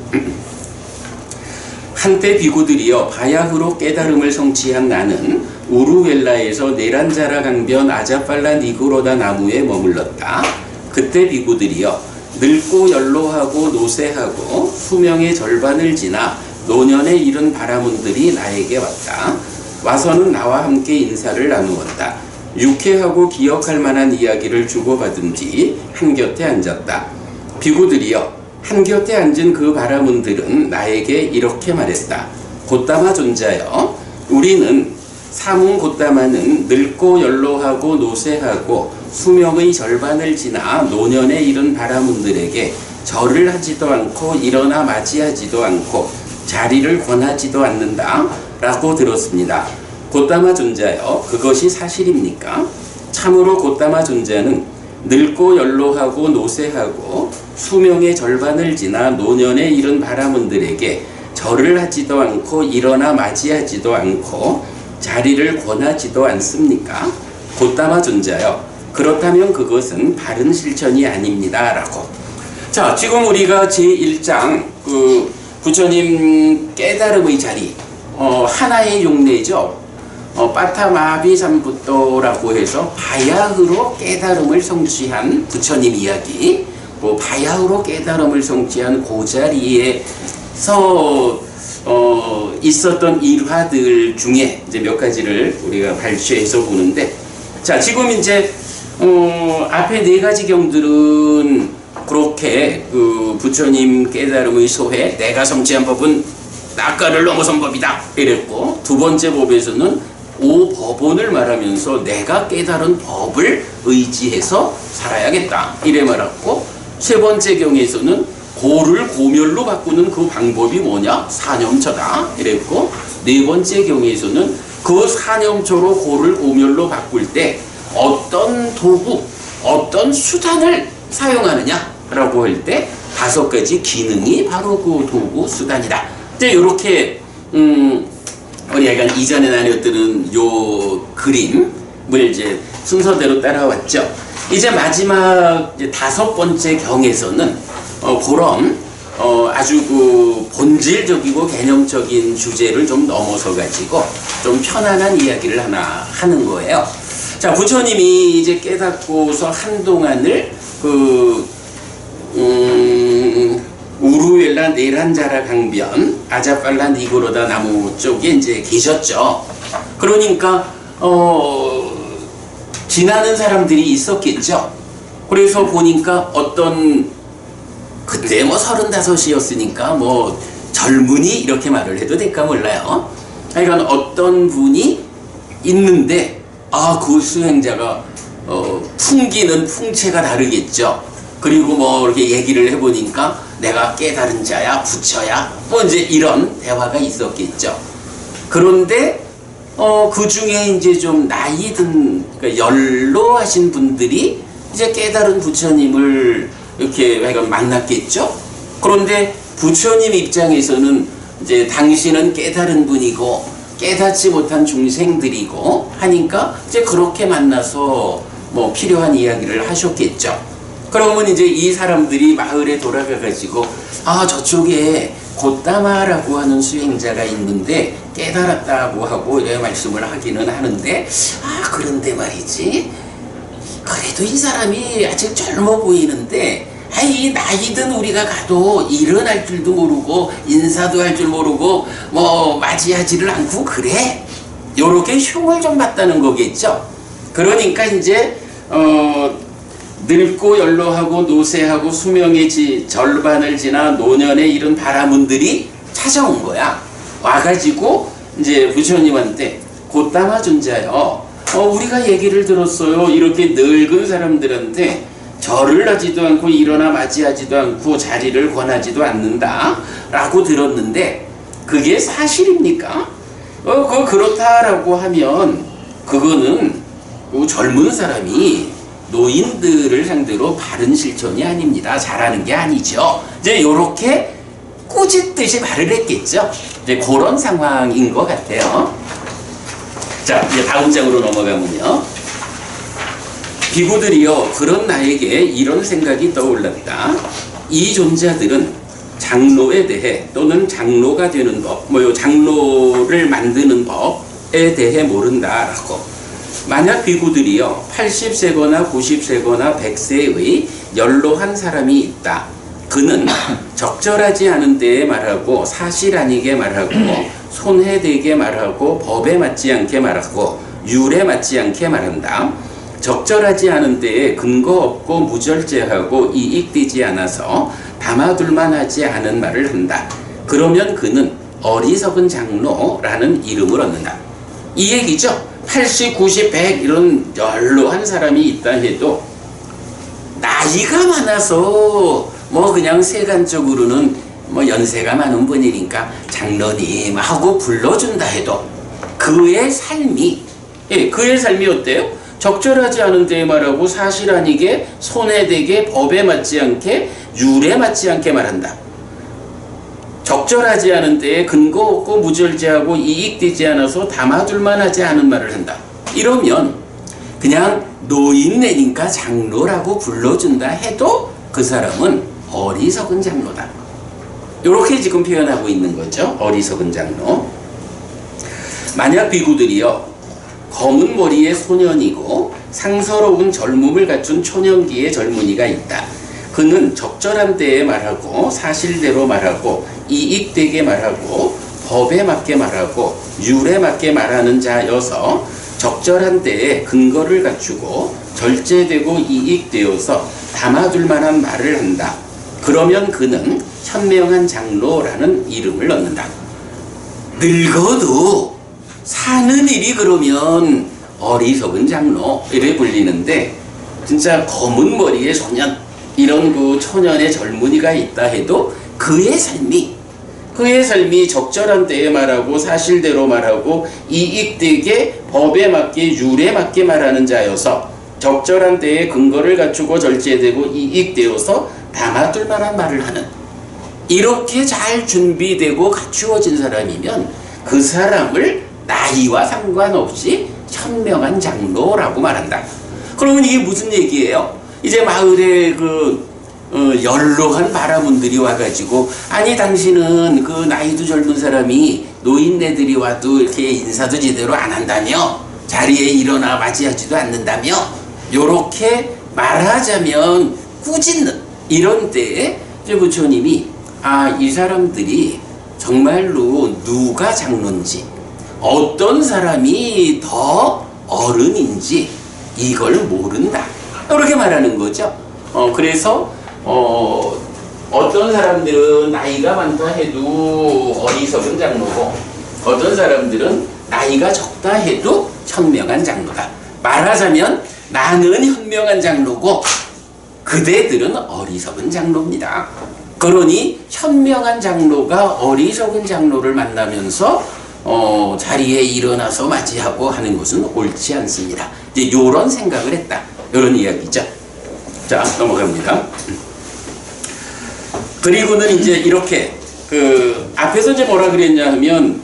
한때 비구들이여 바야흐로 깨달음을 성취한 나는 우루웰라에서 네란자라 강변 아자팔라 니그로다 나무에 머물렀다. 그때 비구들이여 늙고 연로하고 노쇠하고 수명의 절반을 지나 노년에 이른 바라문들이 나에게 왔다. 와서는 나와 함께 인사를 나누었다. 유쾌하고 기억할 만한 이야기를 주고받은 뒤 한곁에 앉았다. 비구들이여 한곁에 앉은 그 바라문들은 나에게 이렇게 말했다. 곧다마 존자여, 우리는 사문 곧다마는 늙고 연로하고 노쇠하고 수명의 절반을 지나 노년에 이른 바라문들에게 절을 하지도 않고 일어나 맞이하지도 않고 자리를 권하지도 않는다 라고 들었습니다. 곧다마 존자여, 그것이 사실입니까? 참으로 곧다마 존자는 늙고 연로하고 노쇠하고 수명의 절반을 지나 노년에 이른 바라문들에게 절을 하지도 않고 일어나 맞이하지도 않고 자리를 권하지도 않습니까? 곧다마 존자여, 그렇다면 그것은 바른 실천이 아닙니다 라고. 자, 지금 우리가 제1장 그 부처님 깨달음의 자리, 하나의 용례죠. 빠타마비 삼부토라고 해서 바야흐로 깨달음을 성취한 부처님 이야기, 바야흐로 깨달음을 성취한 그 자리에서 있었던 일화들 중에 이제 몇 가지를 우리가 발췌해서 보는데, 자, 지금 이제 앞에 네 가지 경들은 그렇게 그 부처님 깨달음의 소회, 내가 성취한 법은 낙가를 넘어선 법이다 이랬고, 두 번째 법에서는 오법원을 말하면서 내가 깨달은 법을 의지해서 살아야겠다 이래 말했고, 세 번째 경에서는 고를 고멸로 바꾸는 그 방법이 뭐냐? 사념처다 이랬고, 네 번째 경에서는 그 사념처로 고를 고멸로 바꿀 때 어떤 도구, 어떤 수단을 사용하느냐 라고 할 때 다섯 가지 기능이 바로 그 도구, 수단이다. 이제 이렇게 우리 약간 이전에 나눴던 요 그림을 이제 순서대로 따라왔죠. 이제 마지막 이제 다섯 번째 경에서는 그런 아주 그 본질적이고 개념적인 주제를 좀 넘어서 가지고 좀 편안한 이야기를 하나 하는 거예요. 자, 부처님이 이제 깨닫고서 한동안을 우루웰라 네란자라 강변 아자팔라 니그로다 나무 쪽에 이제 계셨죠. 그러니까 지나는 사람들이 있었겠죠. 그래서 보니까 어떤, 그때 뭐 35이었으니까 뭐 젊은이 이렇게 말을 해도 될까 몰라요. 그러니까 어떤 분이 있는데 그 수행자가 풍기는 풍채가 다르겠죠. 그리고 뭐 이렇게 얘기를 해보니까 내가 깨달은 자야, 부처야, 뭐 이제 이런 대화가 있었겠죠. 그런데 그 중에 이제 좀 나이 든, 그러니까 연로하신 분들이 이제 깨달은 부처님을 이렇게 만났겠죠. 그런데 부처님 입장에서는 이제 당신은 깨달은 분이고 깨닫지 못한 중생들이고 하니까 이제 그렇게 만나서 뭐 필요한 이야기를 하셨겠죠. 그러면 이제 이 사람들이 마을에 돌아가가지고 저쪽에 곧다마라고 하는 수행자가 있는데 깨달았다고 하고 이런 말씀을 하기는 하는데, 그런데 말이지, 그래도 이 사람이 아직 젊어 보이는데 이 나이든 우리가 가도 일은 할 줄도 모르고 인사도 할 줄 모르고 뭐 맞이하지를 않고 그래, 요렇게 흉을 좀 봤다는 거겠죠. 그러니까 이제 늙고 연로하고 노쇠하고 수명의 절반을 지나 노년에 이른 바라문들이 찾아온 거야. 와가지고 이제 부처님한테 곧다마 존자여, 우리가 얘기를 들었어요. 이렇게 늙은 사람들한테 절을 하지도 않고 일어나 맞이하지도 않고 자리를 권하지도 않는다 라고 들었는데 그게 사실입니까? 그렇다라고 하면 그거는 젊은 사람이 노인들을 상대로 바른 실천이 아닙니다. 잘하는 게 아니죠. 이제 요렇게 꾸짖듯이 말을 했겠죠. 이제 그런 상황인 것 같아요. 자, 이제 다음 장으로 넘어가면요. 비구들이여 그런 나에게 이런 생각이 떠올랐다. 이 존자들은 장로에 대해 또는 장로가 되는 법, 장로를 만드는 법에 대해 모른다라고. 만약 비구들이여 80세거나 90세거나 100세의 연로한 사람이 있다. 그는 적절하지 않은 때에 말하고 사실 아니게 말하고 손해되게 말하고 법에 맞지 않게 말하고 율에 맞지 않게 말한다. 적절하지 않은 때에 근거 없고 무절제하고 이익되지 않아서 담아둘만 하지 않은 말을 한다. 그러면 그는 어리석은 장로라는 이름을 얻는다. 이 얘기죠. 80, 90, 100 이런 연로한 사람이 있다 해도 나이가 많아서 그냥 세간적으로는 연세가 많은 분이니까 장로님 하고 불러준다 해도 그의 삶이 어때요? 적절하지 않은 때에 말하고 사실 아니게 손해되게 법에 맞지 않게 율에 맞지 않게 말한다. 적절하지 않은 때에 근거 없고 무절제하고 이익되지 않아서 담아둘만 하지 않은 말을 한다. 이러면 그냥 노인네니까 장로라고 불러준다 해도 그 사람은 어리석은 장로다. 이렇게 지금 표현하고 있는 거죠. 어리석은 장로. 만약 비구들이요 검은 머리의 소년이고 상서로운 젊음을 갖춘 초년기의 젊은이가 있다. 그는 적절한 때에 말하고 사실대로 말하고 이익되게 말하고 법에 맞게 말하고 율에 맞게 말하는 자여서 적절한 때에 근거를 갖추고 절제되고 이익되어서 담아둘 만한 말을 한다. 그러면 그는 현명한 장로라는 이름을 얻는다. 늙어도 사는 일이 그러면 어리석은 장로 이래 불리는데 진짜 검은 머리의 소년 이런 그 초년의 젊은이가 있다 해도 그의 삶이 적절한 때에 말하고 사실대로 말하고 이익되게 법에 맞게 율에 맞게 말하는 자여서 적절한 때에 근거를 갖추고 절제되고 이익되어서 담아둘 만한 말을 하는 이렇게 잘 준비되고 갖추어진 사람이면 그 사람을 나이와 상관없이 현명한 장로라고 말한다. 그러면 이게 무슨 얘기예요? 이제 마을에 연로한 바라문들이 와가지고 아니 당신은 그 나이도 젊은 사람이 노인네들이 와도 이렇게 인사도 제대로 안 한다며 자리에 일어나 맞이하지도 않는다며 요렇게 말하자면 꾸짖는 이런 때에 이제 부처님이 이 사람들이 정말로 누가 장로인지 어떤 사람이 더 어른인지 이걸 모른다. 이렇게 말하는 거죠. 그래서 어떤 사람들은 나이가 많다 해도 어리석은 장로고 어떤 사람들은 나이가 적다 해도 현명한 장로다. 말하자면 나는 현명한 장로고 그대들은 어리석은 장로입니다. 그러니 현명한 장로가 어리석은 장로를 만나면서 자리에 일어나서 맞이하고 하는 것은 옳지 않습니다. 이제 요런 생각을 했다. 요런 이야기죠. 자, 넘어갑니다. 그리고는 이제 이렇게 앞에서 이제 뭐라 그랬냐 하면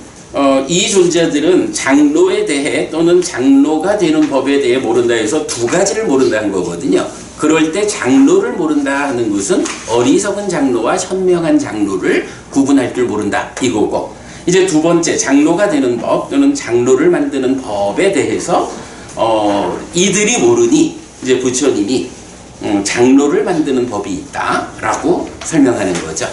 이 존재들은 장로에 대해 또는 장로가 되는 법에 대해 모른다 해서 두 가지를 모른다는 거거든요. 그럴 때 장로를 모른다 하는 것은 어리석은 장로와 현명한 장로를 구분할 줄 모른다 이거고, 이제 두 번째 장로가 되는 법 또는 장로를 만드는 법에 대해서 이들이 모르니 이제 부처님이 장로를 만드는 법이 있다라고 설명하는 거죠.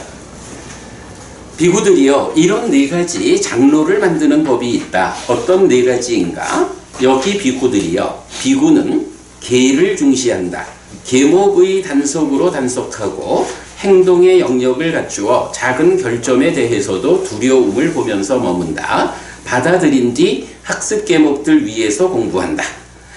비구들이요, 이런 네 가지 장로를 만드는 법이 있다. 어떤 네 가지인가? 여기 비구들이요, 비구는 계를 중시한다. 계목의 단속으로 단속하고 행동의 영역을 갖추어 작은 결점에 대해서도 두려움을 보면서 머문다. 받아들인 뒤 학습 계목들 위에서 공부한다.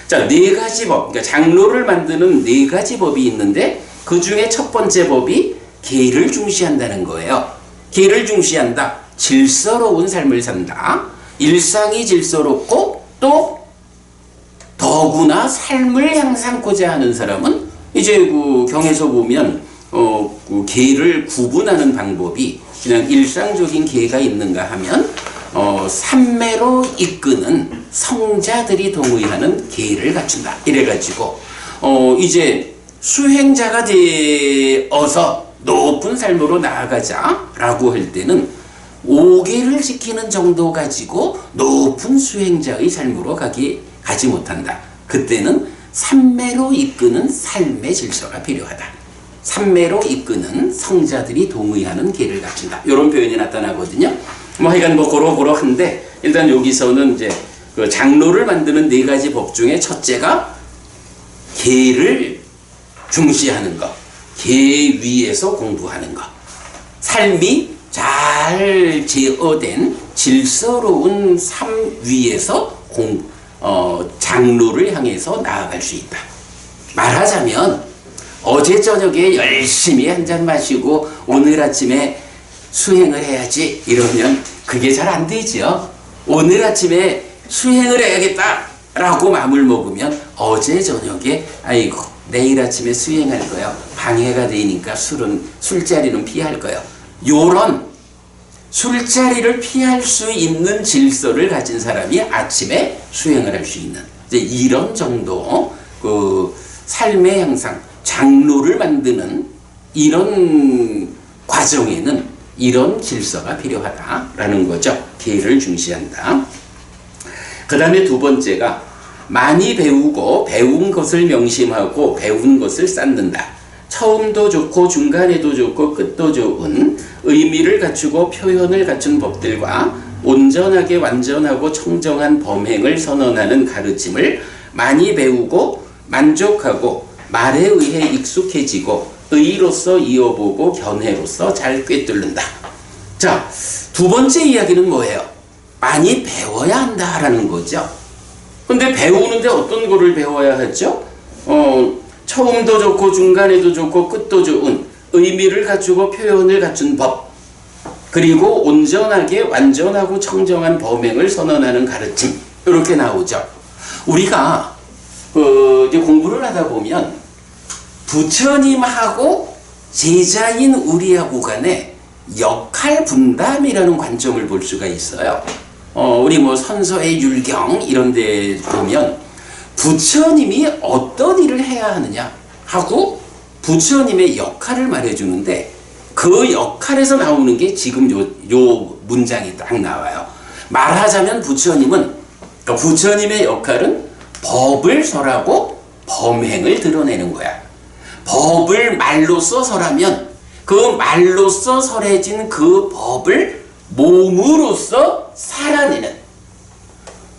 자, 네 가지 법, 그러니까 장로를 만드는 네 가지 법이 있는데 그 중에 첫 번째 법이 계를 중시한다는 거예요. 계를 중시한다. 질서로운 삶을 산다. 일상이 질서롭고 또 더구나 삶을 향상코자 하는 사람은 이제 그 경에서 보면 그 계를 구분하는 방법이 그냥 일상적인 계가 있는가 하면 삼매로 이끄는 성자들이 동의하는 계를 갖춘다. 이래가지고 이제 수행자가 되어서 높은 삶으로 나아가자라고 할 때는 5계를 지키는 정도 가지고 높은 수행자의 삶으로 가지 못한다. 그때는 삼매로 이끄는 삶의 질서가 필요하다. 삼매로 이끄는 성자들이 동의하는 계를 갖춘다. 이런 표현이 나타나거든요. 하여간 고러고러한데 일단 여기서는 이제 그 장로를 만드는 4가지 법 중에 첫째가 계를 중시하는 것, 계 위에서 공부하는 것, 삶이 잘 제어된 질서로운 삶 위에서 장로를 향해서 나아갈 수 있다. 말하자면 어제 저녁에 열심히 한 잔 마시고 오늘 아침에 수행을 해야지 이러면 그게 잘 안 되죠. 오늘 아침에 수행을 해야겠다 라고 마음을 먹으면 어제 저녁에 아이고 내일 아침에 수행할 거야. 방해가 되니까 술자리는 피할 거야. 요런 술자리를 피할 수 있는 질서를 가진 사람이 아침에 수행을 할 수 있는 이제 이런 정도 그 삶의 향상, 장로를 만드는 이런 과정에는 이런 질서가 필요하다라는 거죠. 계를 중시한다. 그 다음에 두 번째가 많이 배우고 배운 것을 명심하고 배운 것을 쌓는다. 처음도 좋고 중간에도 좋고 끝도 좋은 의미를 갖추고 표현을 갖춘 법들과 온전하게 완전하고 청정한 범행을 선언하는 가르침을 많이 배우고 만족하고 말에 의해 익숙해지고 의로서 이어보고 견해로서 잘 꿰뚫는다. 자, 두 번째 이야기는 뭐예요? 많이 배워야 한다라는 거죠. 근데 배우는데 어떤 거를 배워야 하죠? 처음도 좋고 중간에도 좋고 끝도 좋은 의미를 갖추고 표현을 갖춘 법, 그리고 온전하게 완전하고 청정한 범행을 선언하는 가르침, 이렇게 나오죠. 우리가 이제 공부를 하다 보면 부처님하고 제자인 우리하고 간에 역할 분담이라는 관점을 볼 수가 있어요. 우리 선서의 율경 이런 데 보면 부처님이 어떤 일을 해야 하느냐 하고 부처님의 역할을 말해주는데 그 역할에서 나오는 게 지금 요 문장이 딱 나와요. 말하자면 부처님의 역할은 법을 설하고 범행을 드러내는 거야. 법을 말로써 설하면 그 말로써 설해진 그 법을 몸으로써 살아내는,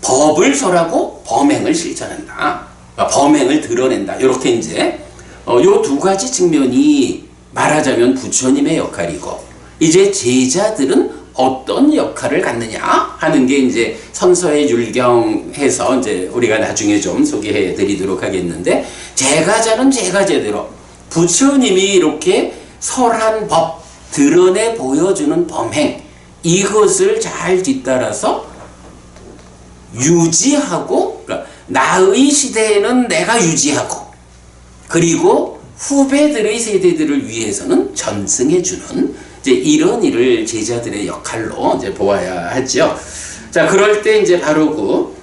법을 설하고 범행을 실천한다. 범행을 드러낸다. 이렇게 이제 요 두 가지 측면이 말하자면 부처님의 역할이고, 이제 제자들은 어떤 역할을 갖느냐 하는 게 이제 선서의 율경해서 이제 우리가 나중에 좀 소개해 드리도록 하겠는데, 제가자는 제가제대로 부처님이 이렇게 설한 법, 드러내 보여주는 범행, 이것을 잘 뒤따라서 유지하고, 그러니까 나의 시대에는 내가 유지하고, 그리고 후배들의 세대들을 위해서는 전승해주는 이제 이런 일을 제자들의 역할로 이제 보아야 하죠. 자, 그럴 때 이제 바로 그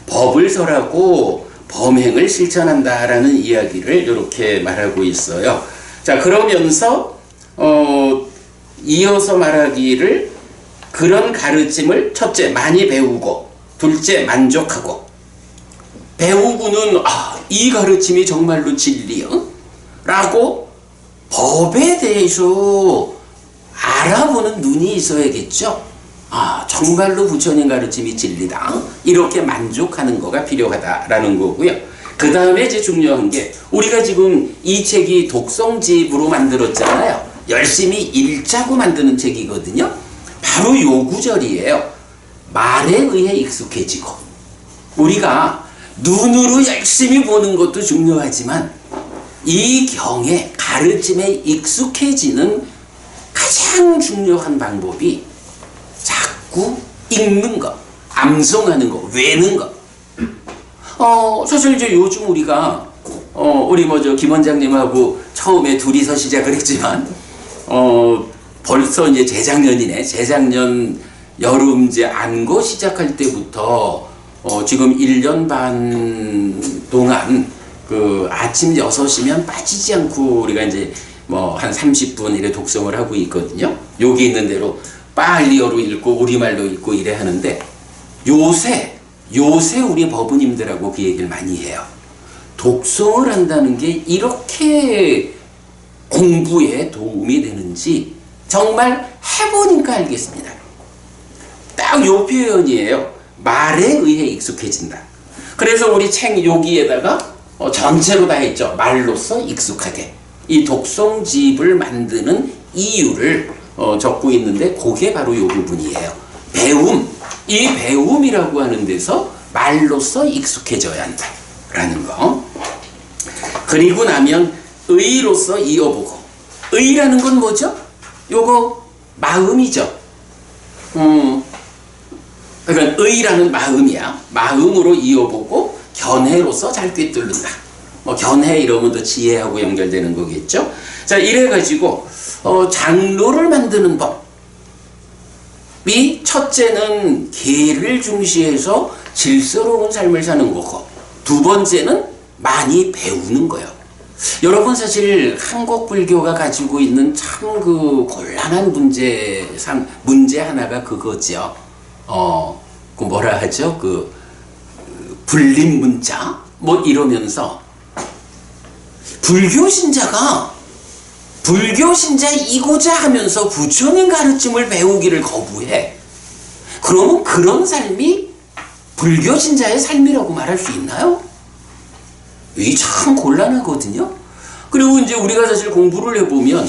법을 설하고 범행을 실천한다라는 이야기를 이렇게 말하고 있어요. 자, 그러면서 이어서 말하기를 그런 가르침을 첫째 많이 배우고, 둘째 만족하고. 배우고는 이 가르침이 정말로 진리요? 라고 법에 대해서 알아보는 눈이 있어야겠죠. 정말로 부처님 가르침이 진리다. 이렇게 만족하는 거가 필요하다라는 거고요. 그 다음에 이제 중요한 게, 우리가 지금 이 책이 독성집으로 만들었잖아요. 열심히 읽자고 만드는 책이거든요. 바로 요 구절이에요. 말에 의해 익숙해지고. 우리가 눈으로 열심히 보는 것도 중요하지만 이 경에 가르침에 익숙해지는 가장 중요한 방법이 자꾸 읽는 것, 암송하는 것, 외는 것. 사실 이제 요즘 우리가 우리 김 원장님하고 처음에 둘이서 시작을 했지만 벌써 이제 재작년이네. 재작년 여름 이제 안고 시작할 때부터 지금 1년 반 동안 그 아침 6시면 빠지지 않고 우리가 이제 뭐 한 30분 이래 독성을 하고 있거든요. 여기 있는 대로 빨리어로 읽고 우리말로 읽고 이래 하는데 요새 우리 법부님들하고 그 얘기를 많이 해요. 독성을 한다는 게 이렇게 공부에 도움이 되는지 정말 해보니까 알겠습니다. 딱 요 표현이에요. 말에 의해 익숙해진다. 그래서 우리 책 여기에다가 전체로 다 했죠. 말로써 익숙하게. 이 독성집을 만드는 이유를 적고 있는데 그게 바로 요 부분이에요. 배움. 이 배움이라고 하는 데서 말로써 익숙해져야 한다. 라는 거. 그리고 나면 의로서 이어보고. 의라는 건 뭐죠? 요거 마음이죠. 그러니까 의라는 마음이야. 마음으로 이어보고 견해로서 잘 꿰뚫는다. 뭐 견해 이러면 또 지혜하고 연결되는 거겠죠. 자, 이래가지고 장로를 만드는 법이 첫째는 계를 중시해서 질서로운 삶을 사는 거고, 두 번째는 많이 배우는 거예요. 여러분 사실 한국 불교가 가지고 있는 참 그 곤란한 문제 하나가 그거죠. 그 뭐라 하죠? 그 불림 문자 뭐 이러면서 불교 신자이고자 하면서 부처님 가르침을 배우기를 거부해. 그러면 그런 삶이 불교 신자의 삶이라고 말할 수 있나요? 이 참 곤란하거든요. 그리고 이제 우리가 사실 공부를 해보면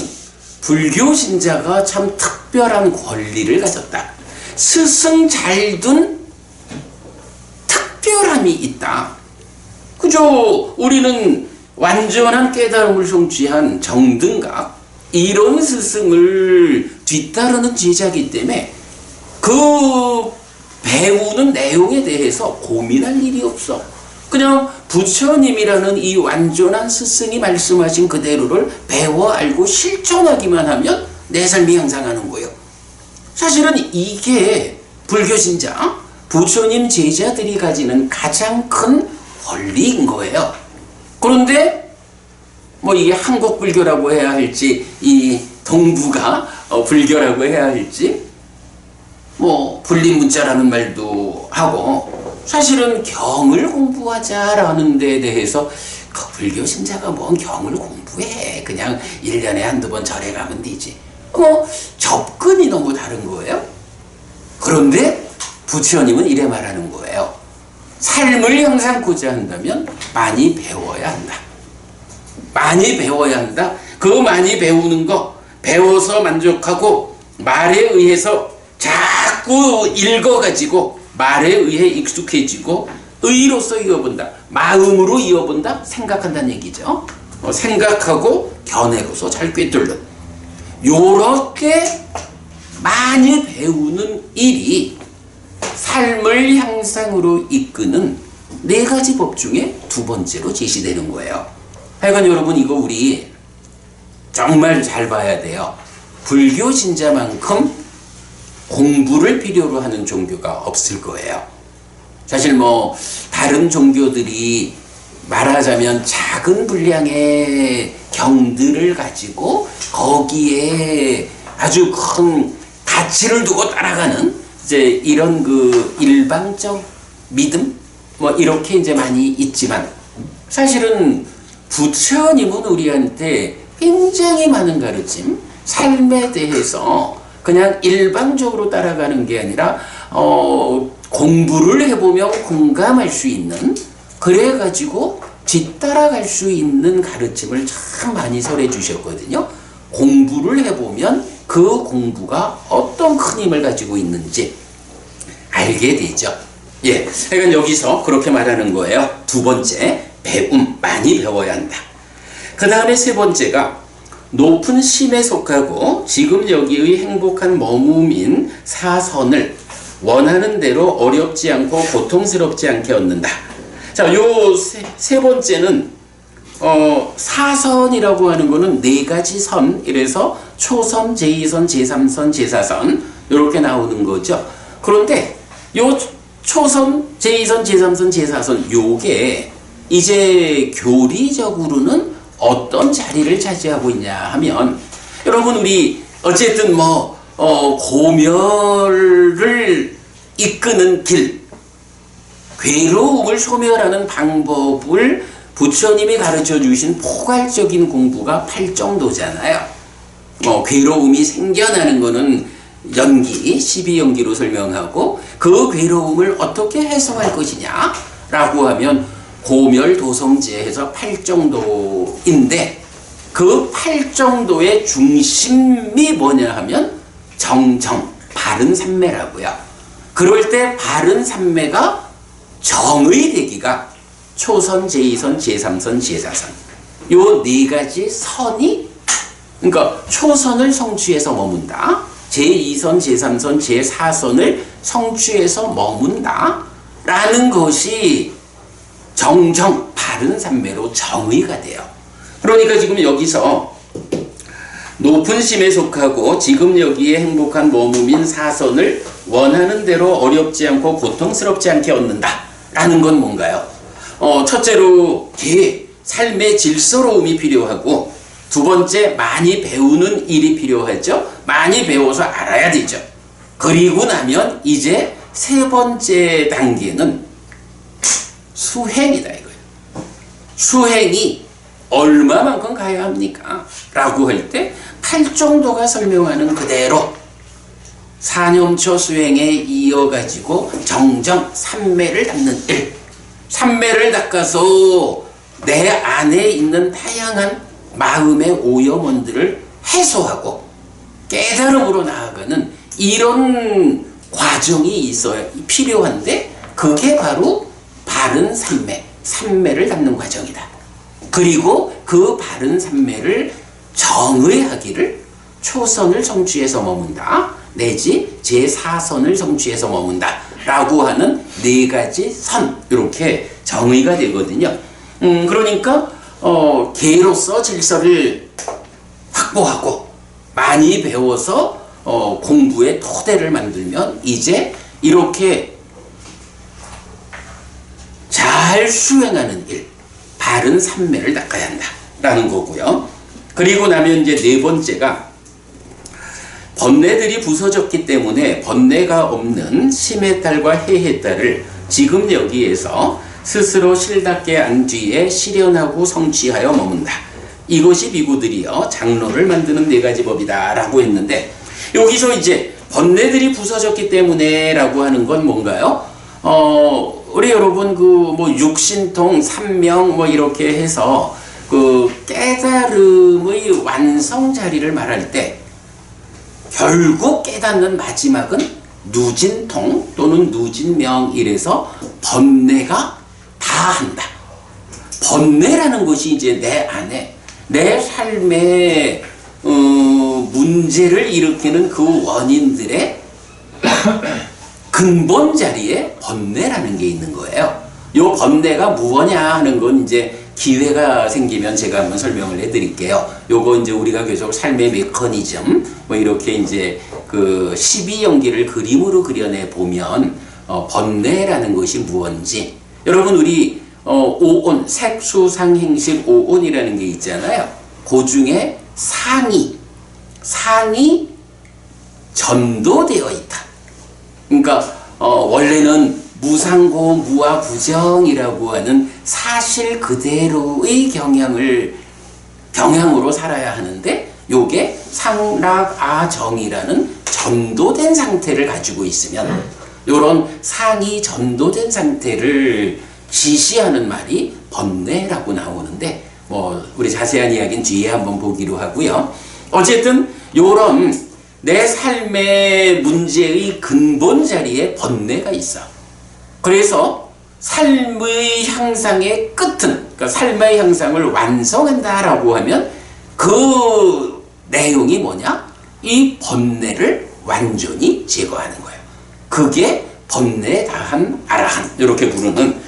불교 신자가 참 특별한 권리를 가졌다. 스승 잘 둔 특별함이 있다. 그죠? 우리는 완전한 깨달음을 성취한 정등각 이런 스승을 뒤따르는 제자이기 때문에 그 배우는 내용에 대해서 고민할 일이 없어. 그냥 부처님이라는 이 완전한 스승이 말씀하신 그대로를 배워 알고 실천하기만 하면 내 삶이 향상하는 거예요. 사실은 이게 불교신자, 부처님 제자들이 가지는 가장 큰 권리인 거예요. 그런데 뭐 이게 한국 불교라고 해야 할지 이 동북아 불교라고 해야 할지 뭐 불림문자라는 말도 하고 사실은 경을 공부하자라는 데 대해서 그 불교 신자가 뭔 경을 공부해. 그냥 1년에 한두 번 절에 가면 되지. 접근이 너무 다른 거예요. 그런데 부처님은 이래 말하는 거예요. 삶을 향상하고자 한다면 많이 배워야 한다. 많이 배워야 한다. 그 많이 배우는 거 배워서 만족하고 말에 의해서 자꾸 읽어가지고 말에 의해 익숙해지고 의로서 이어본다. 마음으로 이어본다. 생각한다는 얘기죠. 생각하고 견해로서 잘 꿰뚫는 요렇게 많이 배우는 일이 삶을 향상으로 이끄는 4가지 법 중에 두 번째로 제시되는 거예요. 하여간 여러분 이거 우리 정말 잘 봐야 돼요. 불교 신자만큼 공부를 필요로 하는 종교가 없을 거예요. 사실 뭐 다른 종교들이 말하자면 작은 분량의 경들을 가지고 거기에 아주 큰 가치를 두고 따라가는 이제 이런 그 일방적 믿음 뭐 이렇게 이제 많이 있지만 사실은 부처님은 우리한테 굉장히 많은 가르침, 삶에 대해서 그냥 일방적으로 따라가는 게 아니라 공부를 해보면 공감할 수 있는 그래가지고 뒤따라갈 수 있는 가르침을 참 많이 설해 주셨거든요. 공부를 해보면 그 공부가 어떤 큰 힘을 가지고 있는지 알게 되죠. 예, 그러니까 여기서 그렇게 말하는 거예요. 두 번째, 배움, 많이 배워야 한다. 그 다음에 세 번째가 높은 심에 속하고 지금 여기의 행복한 머무민 사선을 원하는 대로 어렵지 않고 고통스럽지 않게 얻는다. 자, 요 세 번째는 사선이라고 하는 거는 4가지 선, 이래서 초선, 제2선, 제3선, 제4선 이렇게 나오는 거죠. 그런데 요 초선, 제2선, 제3선, 제4선 요게 이제 교리적으로는 어떤 자리를 차지하고 있냐 하면, 여러분 우리 어쨌든 고멸을 이끄는 길, 괴로움을 소멸하는 방법을 부처님이 가르쳐 주신 포괄적인 공부가 팔정도잖아요. 괴로움이 생겨나는 거는 연기, 12연기로 설명하고, 그 괴로움을 어떻게 해소할 것이냐 라고 하면 고멸도성제 해서 팔정도인데, 그 팔정도의 중심이 뭐냐 하면 정정, 바른 삼매라고요. 그럴 때 바른 삼매가 정의 되기가 초선, 제2선, 제3선, 제4선, 요 네 가지 선이, 그러니까 초선을 성취해서 머문다, 제2선, 제3선, 제4선을 성취해서 머문다 라는 것이 정정, 바른 삼매로 정의가 돼요. 그러니까 지금 여기서 높은 심에 속하고 지금 여기에 행복한 머무민 사선을 원하는 대로 어렵지 않고 고통스럽지 않게 얻는다 라는 건 뭔가요? 첫째로 삶의 질서로움이 필요하고, 두 번째 많이 배우는 일이 필요하죠. 많이 배워서 알아야 되죠. 그리고 나면 이제 세 번째 단계는 수행이다 이거예요. 수행이 얼마만큼 가야 합니까? 라고 할 때 팔정도가 설명하는 그대로 사념처 수행에 이어가지고 정정 삼매를 닦는 일, 삼매를 닦아서 내 안에 있는 다양한 마음의 오염원들을 해소하고 깨달음으로 나아가는 이런 과정이 있어야 필요한데, 그게 바로 바른 삼매, 삼매를 닦는 과정이다. 그리고 그 바른 삼매를 정의하기를 초선을 성취해서 머문다, 내지 제4선을 성취해서 머문다 라고 하는 네 가지 선, 이렇게 정의가 되거든요. 그러니까 개로서 질서를 확보하고 많이 배워서 공부의 토대를 만들면 이제 이렇게 잘 수행하는 일, 바른 삼매를 닦아야 한다라는 거고요. 그리고 나면 이제 네 번째가 번뇌들이 부서졌기 때문에 번뇌가 없는 심의 딸과 해의 딸을 지금 여기에서 스스로 실답게 안 뒤에 실현하고 성취하여 머문다. 이것이 비구들이여 장로를 만드는 네 가지 법이다 라고 했는데, 여기서 이제 번뇌들이 부서졌기 때문에 라고 하는 건 뭔가요? 우리 여러분 육신통, 삼명 이렇게 해서 그 깨달음의 완성 자리를 말할 때 결국 깨닫는 마지막은 누진통 또는 누진명, 이래서 번뇌가 다 한다. 번뇌라는 것이 이제 내 안에 내 삶의 문제를 일으키는 그 원인들의 근본 자리에 번뇌라는 게 있는 거예요. 요 번뇌가 무엇냐 하는 건 이제 기회가 생기면 제가 한번 설명을 해드릴게요. 요거 이제 우리가 계속 삶의 메커니즘 이렇게 이제 그 12연기를 그림으로 그려내 보면 번뇌라는 것이 무엇인지, 여러분 우리 오온, 색수상행식 오온이라는 게 있잖아요. 그 중에 상이 전도되어 있다. 그러니까 원래는 무상고 무아부정이라고 하는 사실 그대로의 경향으로 살아야 하는데, 요게 상락아정이라는 전도된 상태를 가지고 있으면, 요런 상이 전도된 상태를 지시하는 말이 번뇌라고 나오는데, 우리 자세한 이야기는 뒤에 한번 보기로 하고요. 어쨌든 요런 내 삶의 문제의 근본 자리에 번뇌가 있어. 그래서 삶의 향상의 끝은, 그러니까 삶의 향상을 완성한다라고 하면 그 내용이 뭐냐? 이 번뇌를 완전히 제거하는 거예요. 그게 번뇌에 다한 아라한, 이렇게 부르는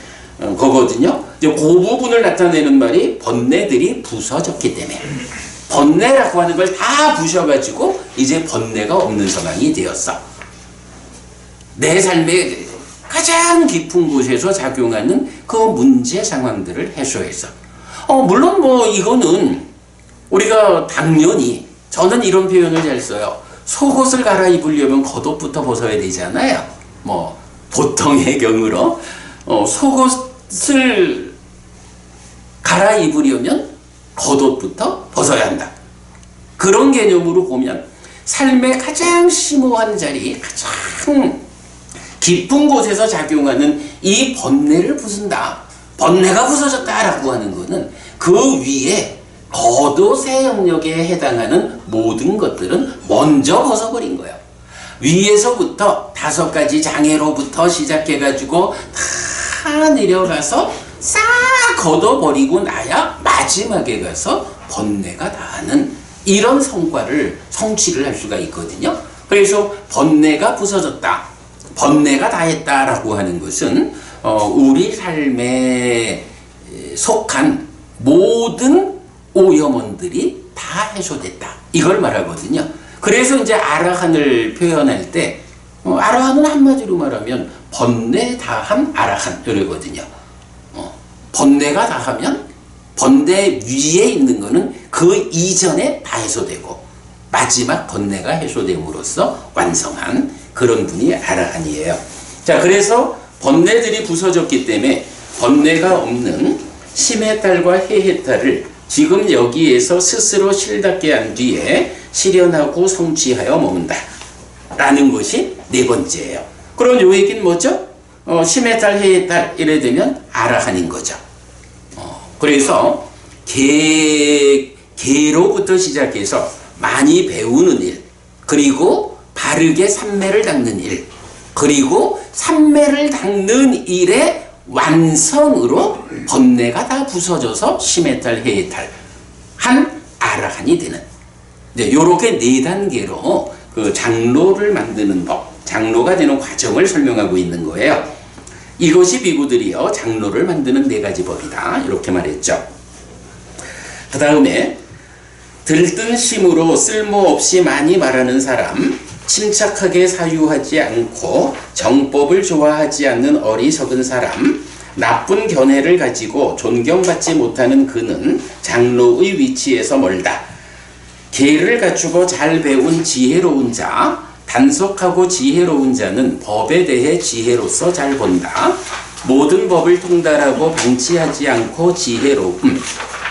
거거든요. 이제 그 부분을 나타내는 말이 번뇌들이 부서졌기 때문에, 번뇌라고 하는 걸 다 부셔가지고 이제 번뇌가 없는 상황이 되었어. 내 삶의 가장 깊은 곳에서 작용하는 그 그 문제 상황들을 해소해서 물론 뭐 이거는 우리가 당연히 저는 이런 표현을 잘 써요. 속옷을 갈아입으려면 겉옷부터 벗어야 되잖아요. 뭐 보통의 경우로 속옷을 갈아입으려면 겉옷부터 벗어야 한다. 그런 개념으로 보면 삶의 가장 심오한 자리, 가장 깊은 곳에서 작용하는 이 번뇌를 부순다. 번뇌가 부서졌다라고 하는 것은 그 위에 겉옷의 영역에 해당하는 모든 것들은 먼저 벗어버린 거예요. 위에서부터 5가지 장애로부터 시작해가지고 다 내려가서 싹 걷어버리고 나야 마지막에 가서 번뇌가 다하는 이런 성과를 성취를 할 수가 있거든요. 그래서 번뇌가 부서졌다, 번뇌가 다했다라고 하는 것은 우리 삶에 속한 모든 오염원들이 다 해소됐다, 이걸 말하거든요. 그래서 이제 아라한을 표현할 때 아라한은 한마디로 말하면 번뇌 다한 아라한 이러거든요. 번뇌가 다하면 번뇌 위에 있는 거는 그 이전에 다 해소되고 마지막 번뇌가 해소됨으로써 완성한 그런 분이 아라한이에요. 자, 그래서 번뇌들이 부서졌기 때문에 번뇌가 없는 심의 달과 해의 달을 지금 여기에서 스스로 실답게 한 뒤에 실현하고 성취하여 머문다 라는 것이 네 번째예요. 그럼 요 얘기는 뭐죠? 심의 달, 해의 달 이래 되면 아라한인 거죠. 그래서 개로부터 시작해서 많이 배우는 일, 그리고 바르게 삼매를 닦는 일, 그리고 삼매를 닦는 일의 완성으로 번뇌가 다 부서져서 심의 달, 해의 달 한 아라한이 되는, 요렇게 4단계로 그 장로를 만드는 법, 장로가 되는 과정을 설명하고 있는 거예요. 이것이 비구들이여 장로를 만드는 4가지 법이다, 이렇게 말했죠. 그 다음에 들뜬 심으로 쓸모없이 많이 말하는 사람, 침착하게 사유하지 않고 정법을 좋아하지 않는 어리석은 사람, 나쁜 견해를 가지고 존경받지 못하는 그는 장로의 위치에서 멀다. 계를 갖추고 잘 배운 지혜로운 자, 단속하고 지혜로운 자는 법에 대해 지혜로서 잘 본다. 모든 법을 통달하고 방치하지 않고 지혜로움,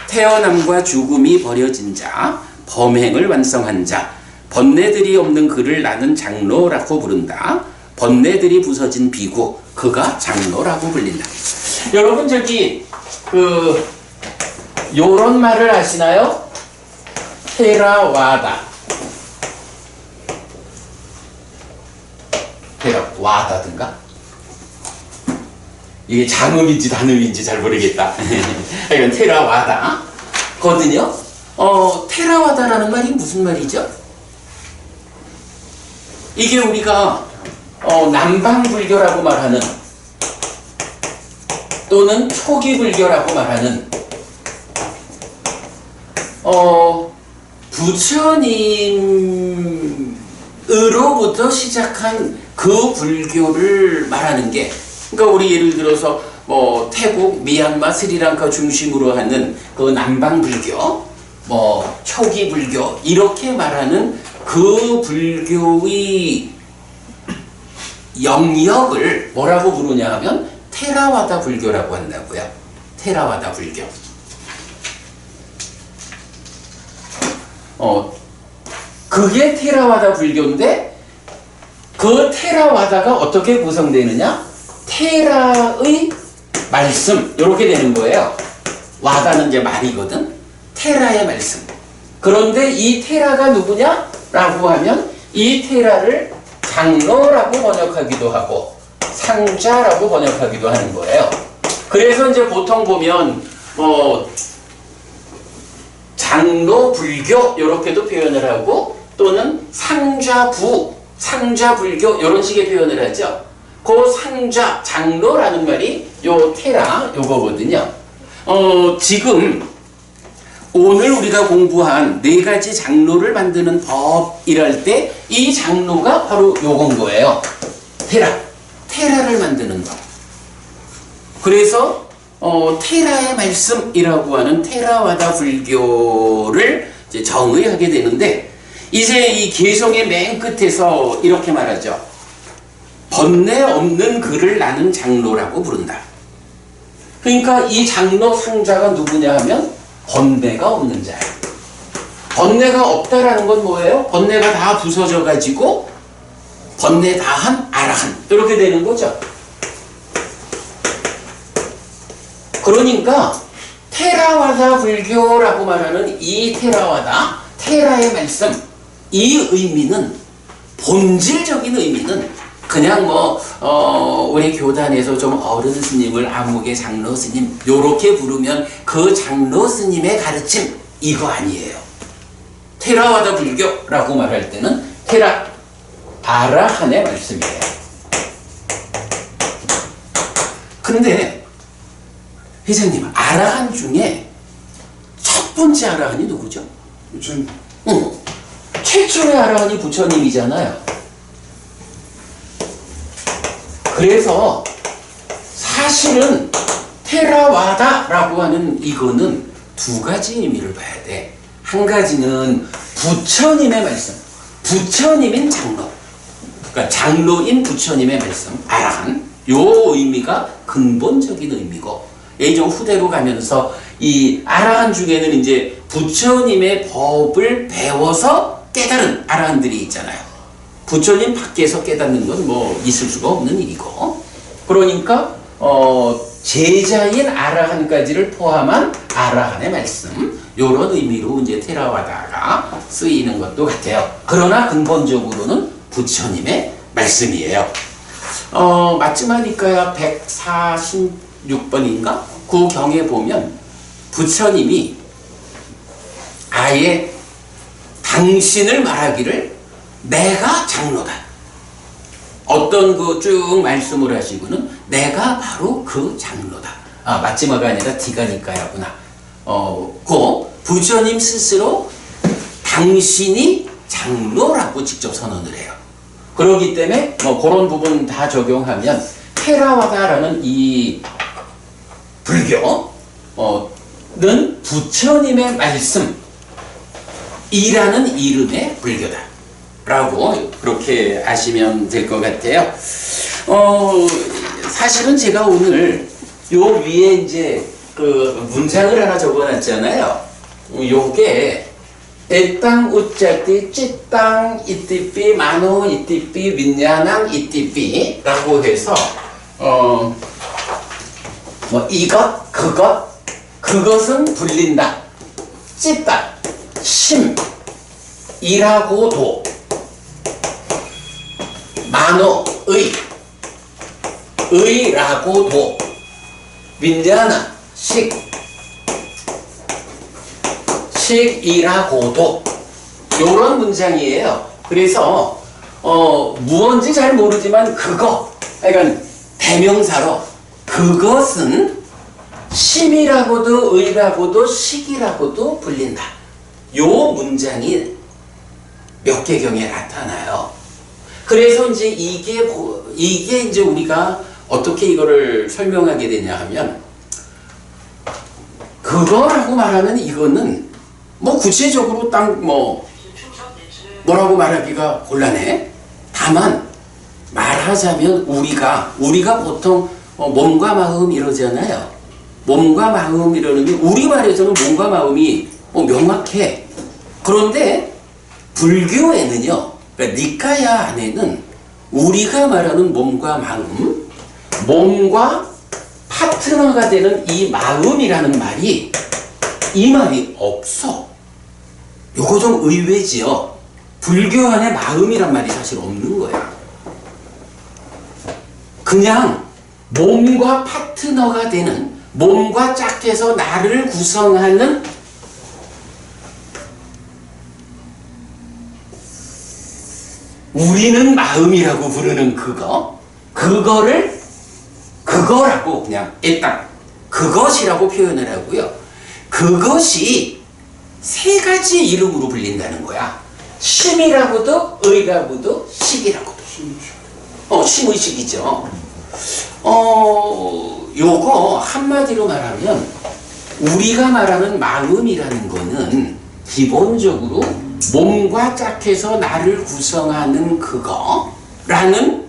태어남과 죽음이 버려진 자, 범행을 완성한 자, 번뇌들이 없는 그를 나는 장로라고 부른다. 번뇌들이 부서진 비구, 그가 장로라고 불린다. 여러분 저기 요런 말을 아시나요? 테라와다. 테라와다든가? 이게 장음인지 단음인지 잘 모르겠다. 이건 테라와다 거든요. 테라와다라는 말이 무슨 말이죠? 이게 우리가 남방불교라고 말하는, 또는 초기불교라고 말하는 부처님으로부터 시작한 그 불교를 말하는 게, 그러니까 우리 예를 들어서 뭐 태국, 미얀마, 스리랑카 중심으로 하는 그 남방불교, 뭐 초기불교 이렇게 말하는 그 불교의 영역을 뭐라고 부르냐 하면 테라와다 불교라고 한다고요. 테라와다 불교. 그게 테라와다 불교인데, 그 테라와다가 어떻게 구성되느냐? 테라의 말씀, 이렇게 되는 거예요. 와다는 이제 말이거든. 테라의 말씀. 그런데 이 테라가 누구냐? 라고 하면 이 테라를 장로라고 번역하기도 하고 상자라고 번역하기도 하는 거예요. 그래서 이제 보통 보면 장로 불교 이렇게도 표현을 하고, 또는 상좌부, 상좌불교 이런 식의 표현을 하죠. 그 상좌, 장로라는 말이 요 테라 요거거든요. 지금 오늘 우리가 공부한 4가지 장로를 만드는 법이랄 때 이 장로가 바로 요건 거예요. 테라를 만드는 법. 그래서 테라의 말씀이라고 하는 테라와다 불교를 이제 정의하게 되는데, 이제 이 개성의 맨 끝에서 이렇게 말하죠. 번뇌 없는 글을 나는 장로라고 부른다. 그러니까 이 장로 상자가 누구냐 하면 번뇌가 없는 자예요. 번뇌가 없다라는 건 뭐예요? 번뇌가 다 부서져 가지고 번뇌 다한 아라한 이렇게 되는 거죠. 그러니까 테라와다 불교라고 말하는 이 테라와다, 테라의 말씀, 이 의미는, 본질적인 의미는 그냥 우리 교단에서 좀 어른 스님을 암흑의 장로 스님 요렇게 부르면 그 장로 스님의 가르침, 이거 아니에요. 테라와다 불교라고 말할 때는 테라 아라한의 말씀이에요. 근데 회장님, 아라한 중에 첫 번째 아라한이 누구죠? 부처님. 최초의 아라한이 부처님이잖아요. 그래서 사실은 테라와다라고 하는 이거는 두 가지 의미를 봐야 돼. 한 가지는 부처님의 말씀, 부처님인 장로, 그러니까 장로인 부처님의 말씀, 아라한, 요 의미가 근본적인 의미고, 좀 후대로 가면서 이 아라한 중에는 이제 부처님의 법을 배워서 깨달은 아라한들이 있잖아요. 부처님 밖에서 깨닫는 건 뭐 있을 수가 없는 일이고, 그러니까 제자인 아라한까지를 포함한 아라한의 말씀, 요런 의미로 이제 테라와다가 쓰이는 것도 같아요. 그러나 근본적으로는 부처님의 말씀이에요. 마지막이니까야 146번인가? 그 경에 보면 부처님이 아예 당신을 말하기를 내가 장로다. 어떤 그 쭉 말씀을 하시고는 내가 바로 그 장로다. 마지막이 아니라 디가니까야구나. 그 부처님 스스로 당신이 장로라고 직접 선언을 해요. 그렇기 때문에 그런 부분 다 적용하면 테라와다라는 이 불교는 부처님의 말씀이라는 이름의 불교다 라고 그렇게 아시면 될 것 같아요. 사실은 제가 오늘 요 위에 이제 그 문장을 하나 적어놨잖아요. 요게 에땅 우짜띠 찌땅 이띠삐 마노 이띠삐 윈야낭 이띠삐 라고 해서 이것 그것은 불린다. 찌땅 심 이라고도 마노 의라고도 윈야나 식이라고도 요런 문장이에요. 그래서 무언지 잘 모르지만 그러니까 대명사로 그것은 심이라고도 의라고도 식이라고도 불린다. 요 문장이 몇 개경에 나타나요. 그래서 이제 이게 이제 우리가 어떻게 이거를 설명하게 되냐 하면, 그거라고 말하면 이거는 구체적으로 딱 뭐라고 말하기가 곤란해. 다만 말하자면 우리가 보통 몸과 마음 이러잖아요. 몸과 마음 이러는 게 우리 말에서는 몸과 마음이 명확해. 그런데 불교에는요, 그러니까 니카야 안에는 우리가 말하는 몸과 마음, 몸과 파트너가 되는 이 마음이라는 말이, 이 말이 없어. 요거 좀 의외지요. 불교 안에 마음이란 말이 사실 없는 거야. 그냥 몸과 파트너가 되는, 몸과 짝해서 나를 구성하는 우리는 마음이라고 부르는 그거라고 그냥 일단 그것이라고 표현을 하고요. 그것이 세 가지 이름으로 불린다는 거야. 심이라고도 의라고도 식이라고도. 심의식이죠. 요거 한마디로 말하면 우리가 말하는 마음이라는 거는 기본적으로 몸과 짝해서 나를 구성하는 그거라는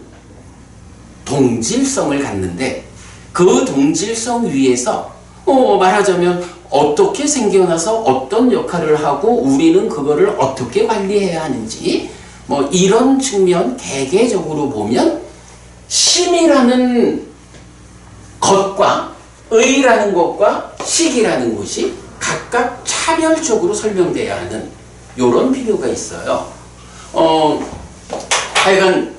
동질성을 갖는데 그 동질성 위에서 말하자면 어떻게 생겨나서 어떤 역할을 하고 우리는 그거를 어떻게 관리해야 하는지 뭐 이런 측면 개개적으로 보면 심이라는 것과 의라는 것과 식이라는 것이 각각 차별적으로 설명돼야 하는 이런 필요가 있어요. 하여간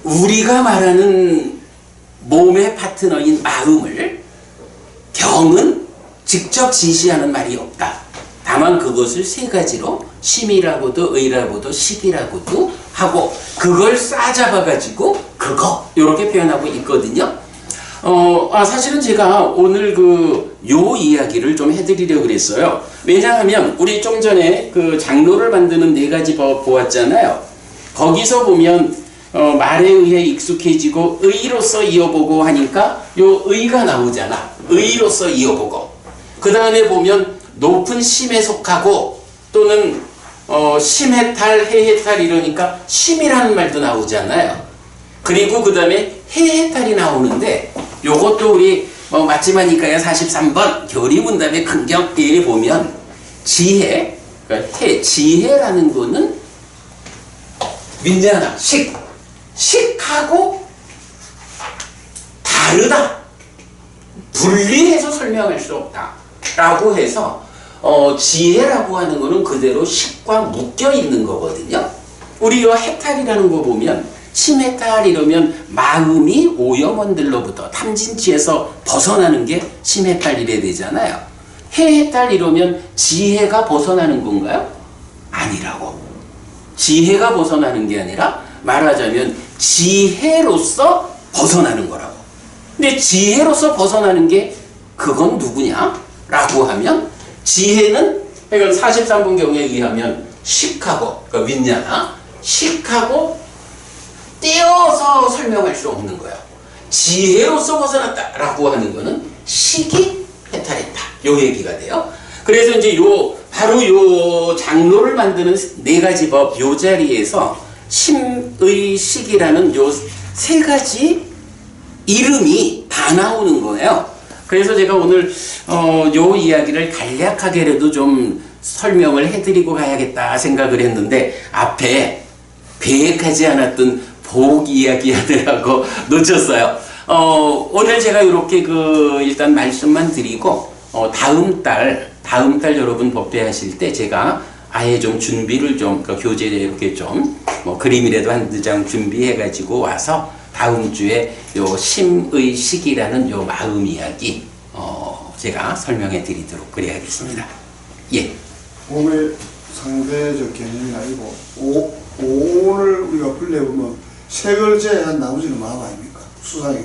우리가 말하는 몸의 파트너인 마음을 경은 직접 지시하는 말이 없다. 다만 그것을 세 가지로 심이라고도 의라고도 식이라고도 하고 그걸 싸잡아가지고 그거 이렇게 표현하고 있거든요. 사실은 제가 오늘 요 이야기를 좀 해드리려고 그랬어요. 왜냐하면 우리 좀 전에 그 장로를 만드는 4가지 법 보았잖아요. 거기서 보면 말에 의해 익숙해지고 의로서 이어보고 하니까 요 의가 나오잖아. 의로서 이어보고. 그 다음에 보면 높은 심에 속하고 또는 심해탈, 해해탈 이러니까 심이라는 말도 나오잖아요. 그리고 그 다음에 해해탈이 나오는데 요것도 우리 맞지마니까요 43번 교리문답의 큰경에 보면 지혜, 그러니까 지혜라는 거는 민자나 식하고 다르다. 분리해서 설명할 수 없다. 라고 해서 지혜라고 하는 거는 그대로 식과 묶여 있는 거거든요. 우리 요 해탈이라는 거 보면 심해탈 이러면 마음이 오염원들로부터 탐진치에서 벗어나는 게 심해탈이래 되잖아요. 해해탈 이러면 지혜가 벗어나는 건가요? 아니라고. 지혜가 벗어나는 게 아니라 말하자면 지혜로서 벗어나는 거라고. 근데 지혜로서 벗어나는 게 그건 누구냐? 라고 하면 지혜는 그러니까 43분 경에 의하면 식하고 그러니까 윈냐나 식하고 떼어서 설명할 수 없는 거야. 지혜로서 벗어났다라고 하는 거는 식이 해탈했다. 요 얘기가 돼요. 그래서 이제 바로 요 장로를 만드는 4가지 법 요 자리에서 심의 식이라는 요 3가지 이름이 다 나오는 거예요. 그래서 제가 오늘 요 이야기를 간략하게라도 좀 설명을 해드리고 가야겠다 생각을 했는데 앞에 계획하지 않았던 복 이야기 하느라고 놓쳤어요. 오늘 제가 이렇게 일단 말씀만 드리고 다음 달 여러분 법회하실 때 제가 아예 좀 준비를 좀 교재에 이렇게 좀 그림이라도 한두 장 준비해 가지고 와서 다음 주에 요 심의식이라는 요 마음 이야기 제가 설명해 드리도록 그래야겠습니다. 예. 몸의 상대적 개념이 아니고 오를 우리가 분류해보면 세 글자에 나머지는 마음 아닙니까? 수상의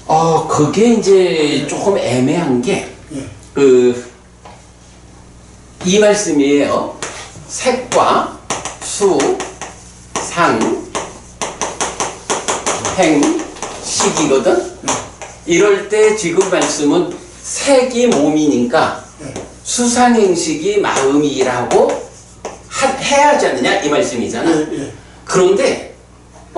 개념. 그게 이제 조금 애매한 게 이 말씀이에요. 색과 수, 상, 행, 식이거든? 이럴 때 지금 말씀은 색이 몸이니까 수상행식이 마음이라고 해야 하지 않느냐? 이 말씀이잖아. 그런데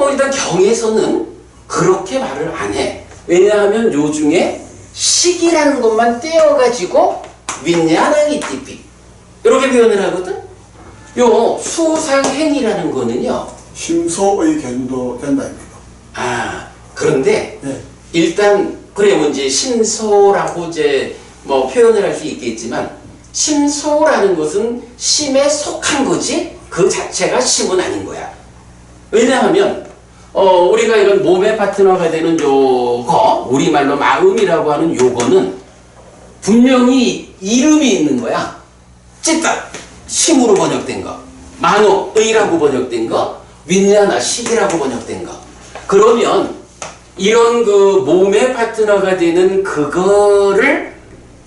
일단 경에서는 그렇게 말을 안 해. 왜냐하면 요 중에 식이라는 것만 떼어가지고 윈냐나이 띠삐 이렇게 표현을 하거든? 요 수상행이라는 거는요 심소의 개념도 된다입니다. 그런데 일단 그래 이제 심소라고 이제 표현을 할 수 있겠지만 심소라는 것은 심에 속한 거지 그 자체가 심은 아닌 거야. 왜냐하면 우리가 이런 몸의 파트너가 되는 요거 우리말로 마음이라고 하는 요거는 분명히 이름이 있는 거야. 찌따 심으로 번역된 거, 만호 의라고 번역된 거, 윈냐나 식이라고 번역된 거. 그러면 이런 몸의 파트너가 되는 그거를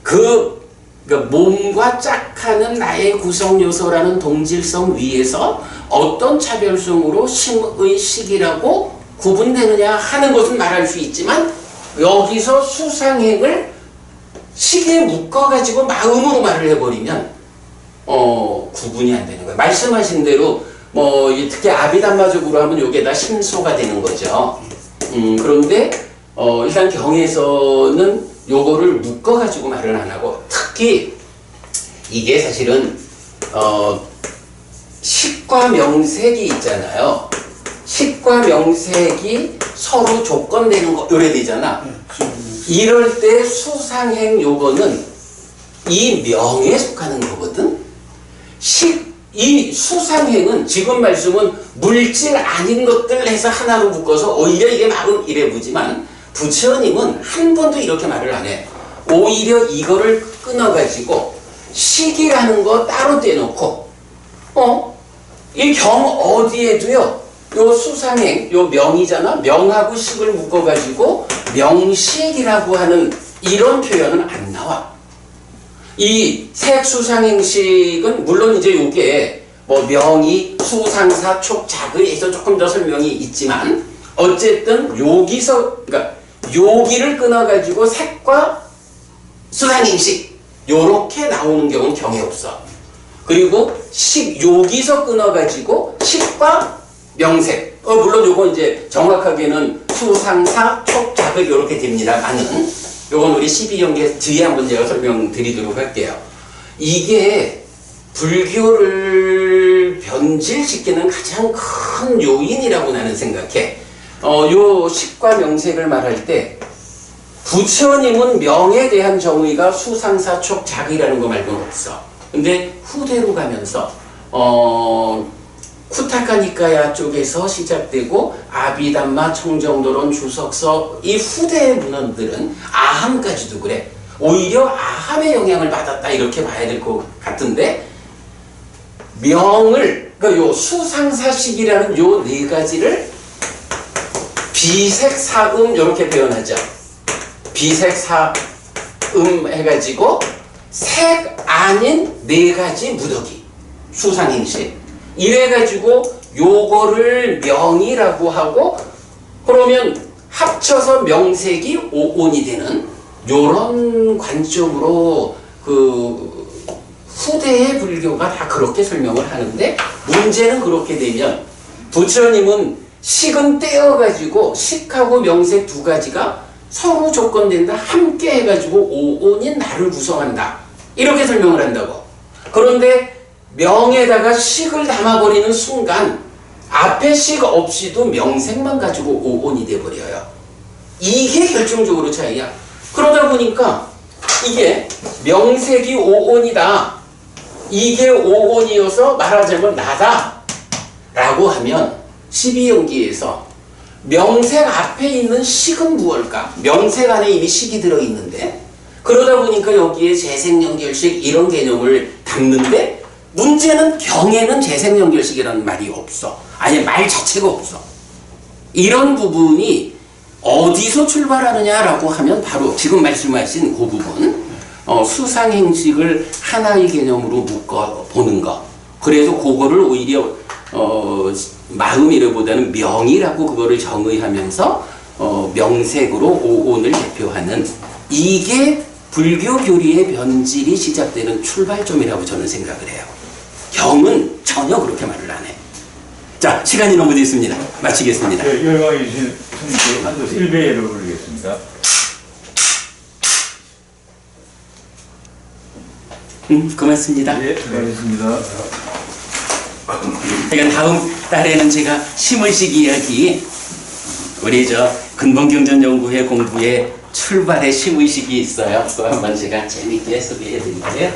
그러니까 몸과 짝하는 나의 구성 요소라는 동질성 위에서 어떤 차별성으로 심의 식이라고 구분되느냐 하는 것은 말할 수 있지만 여기서 수상행을 시기에 묶어가지고 마음으로 말을 해버리면 구분이 안 되는 거예요. 말씀하신 대로 특히 아비담마적으로 하면 요게다 심소가 되는 거죠. 그런데 일단 경에서는 요거를 묶어가지고 말을 안 하고, 특히 이게 사실은 식과 명색이 있잖아요. 식과 명색이 서로 조건되는 거 요래 되잖아. 이럴 때 수상행 요거는 이 명에 속하는 거거든. 이 수상행은 지금 말씀은 물질 아닌 것들 해서 하나로 묶어서 오히려 이게 마음 이래 보지만, 부처님은 한 번도 이렇게 말을 안 해. 오히려 이거를 끊어가지고 식이라는 거 따로 떼놓고 이 경 어디에도요 요 수상행 요 명이잖아. 명하고 식을 묶어가지고 명식이라고 하는 이런 표현은 안 나와. 이 색수상행식은 물론 이제 요게 명이 수상사 촉작의에서 조금 더 설명이 있지만, 어쨌든 여기서 그러니까 여기를 끊어가지고 색과 수상행식 요렇게 나오는 경우는 경에 없어. 그리고 식 여기서 끊어가지고 식과 명색 물론 요거 이제 정확하게는 수상사 촉작의 요렇게 됩니다만은 요건 우리 12연계 뒤에 한번 제가 설명드리도록 할게요. 이게 불교를 변질시키는 가장 큰 요인이라고 나는 생각해. 요 식과 명색을 말할 때 부처님은 명에 대한 정의가 수상사촉 작의라는 거 말고는 없어. 근데 후대로 가면서 쿠타카니카야 쪽에서 시작되고 아비담마, 청정도론, 주석서 이 후대의 문헌들은 아함까지도 그래. 오히려 아함의 영향을 받았다 이렇게 봐야 될 것 같은데, 명을 그러니까 요 수상사식이라는 요 네 가지를 비색사음 이렇게 표현하죠. 비색사음 해가지고 색 아닌 네 가지 무더기 수상행식 이래가지고 요거를 명이라고 하고, 그러면 합쳐서 명색이 오온이 되는 요런 관점으로 그 후대의 불교가 다 그렇게 설명을 하는데, 문제는 그렇게 되면 부처님은 식은 떼어가지고 식하고 명색 두 가지가 서로 조건된다, 함께 해가지고 오온인 나를 구성한다 이렇게 설명을 한다고. 그런데 명에다가 식을 담아버리는 순간 앞에 식 없이도 명색만 가지고 오온이 돼버려요. 이게 결정적으로 차이야. 그러다 보니까 이게 명색이 오온이다, 이게 오온이어서 말하자면 나다 라고 하면 12연기에서 명색 앞에 있는 식은 무엇일까? 명색 안에 이미 식이 들어있는데, 그러다 보니까 여기에 재생연결식 이런 개념을 담는데, 문제는 경에는 재생연결식이라는 말이 없어. 아니 말 자체가 없어. 이런 부분이 어디서 출발하느냐라고 하면 바로 지금 말씀하신 그 부분, 수상행식을 하나의 개념으로 묶어보는 거. 그래서 그거를 오히려 마음이라보다는 명이라고 그거를 정의하면서 명색으로 오온을 대표하는, 이게 불교 교리의 변질이 시작되는 출발점이라고 저는 생각을 해요. 경은 전혀 그렇게 말을 안 해. 자, 시간이 너무 됐습니다. 마치겠습니다. 네, 열광해 주신 스님께 한도서 1배를 올리겠습니다. 고맙습니다. 네, 수고하셨습니다. 그러니까 다음 달에는 제가 심의식 이야기, 우리 근본경전연구회 공부에 출발의 심의식이 있어요. 또 한번 제가 재밌게 소개해 드릴게요.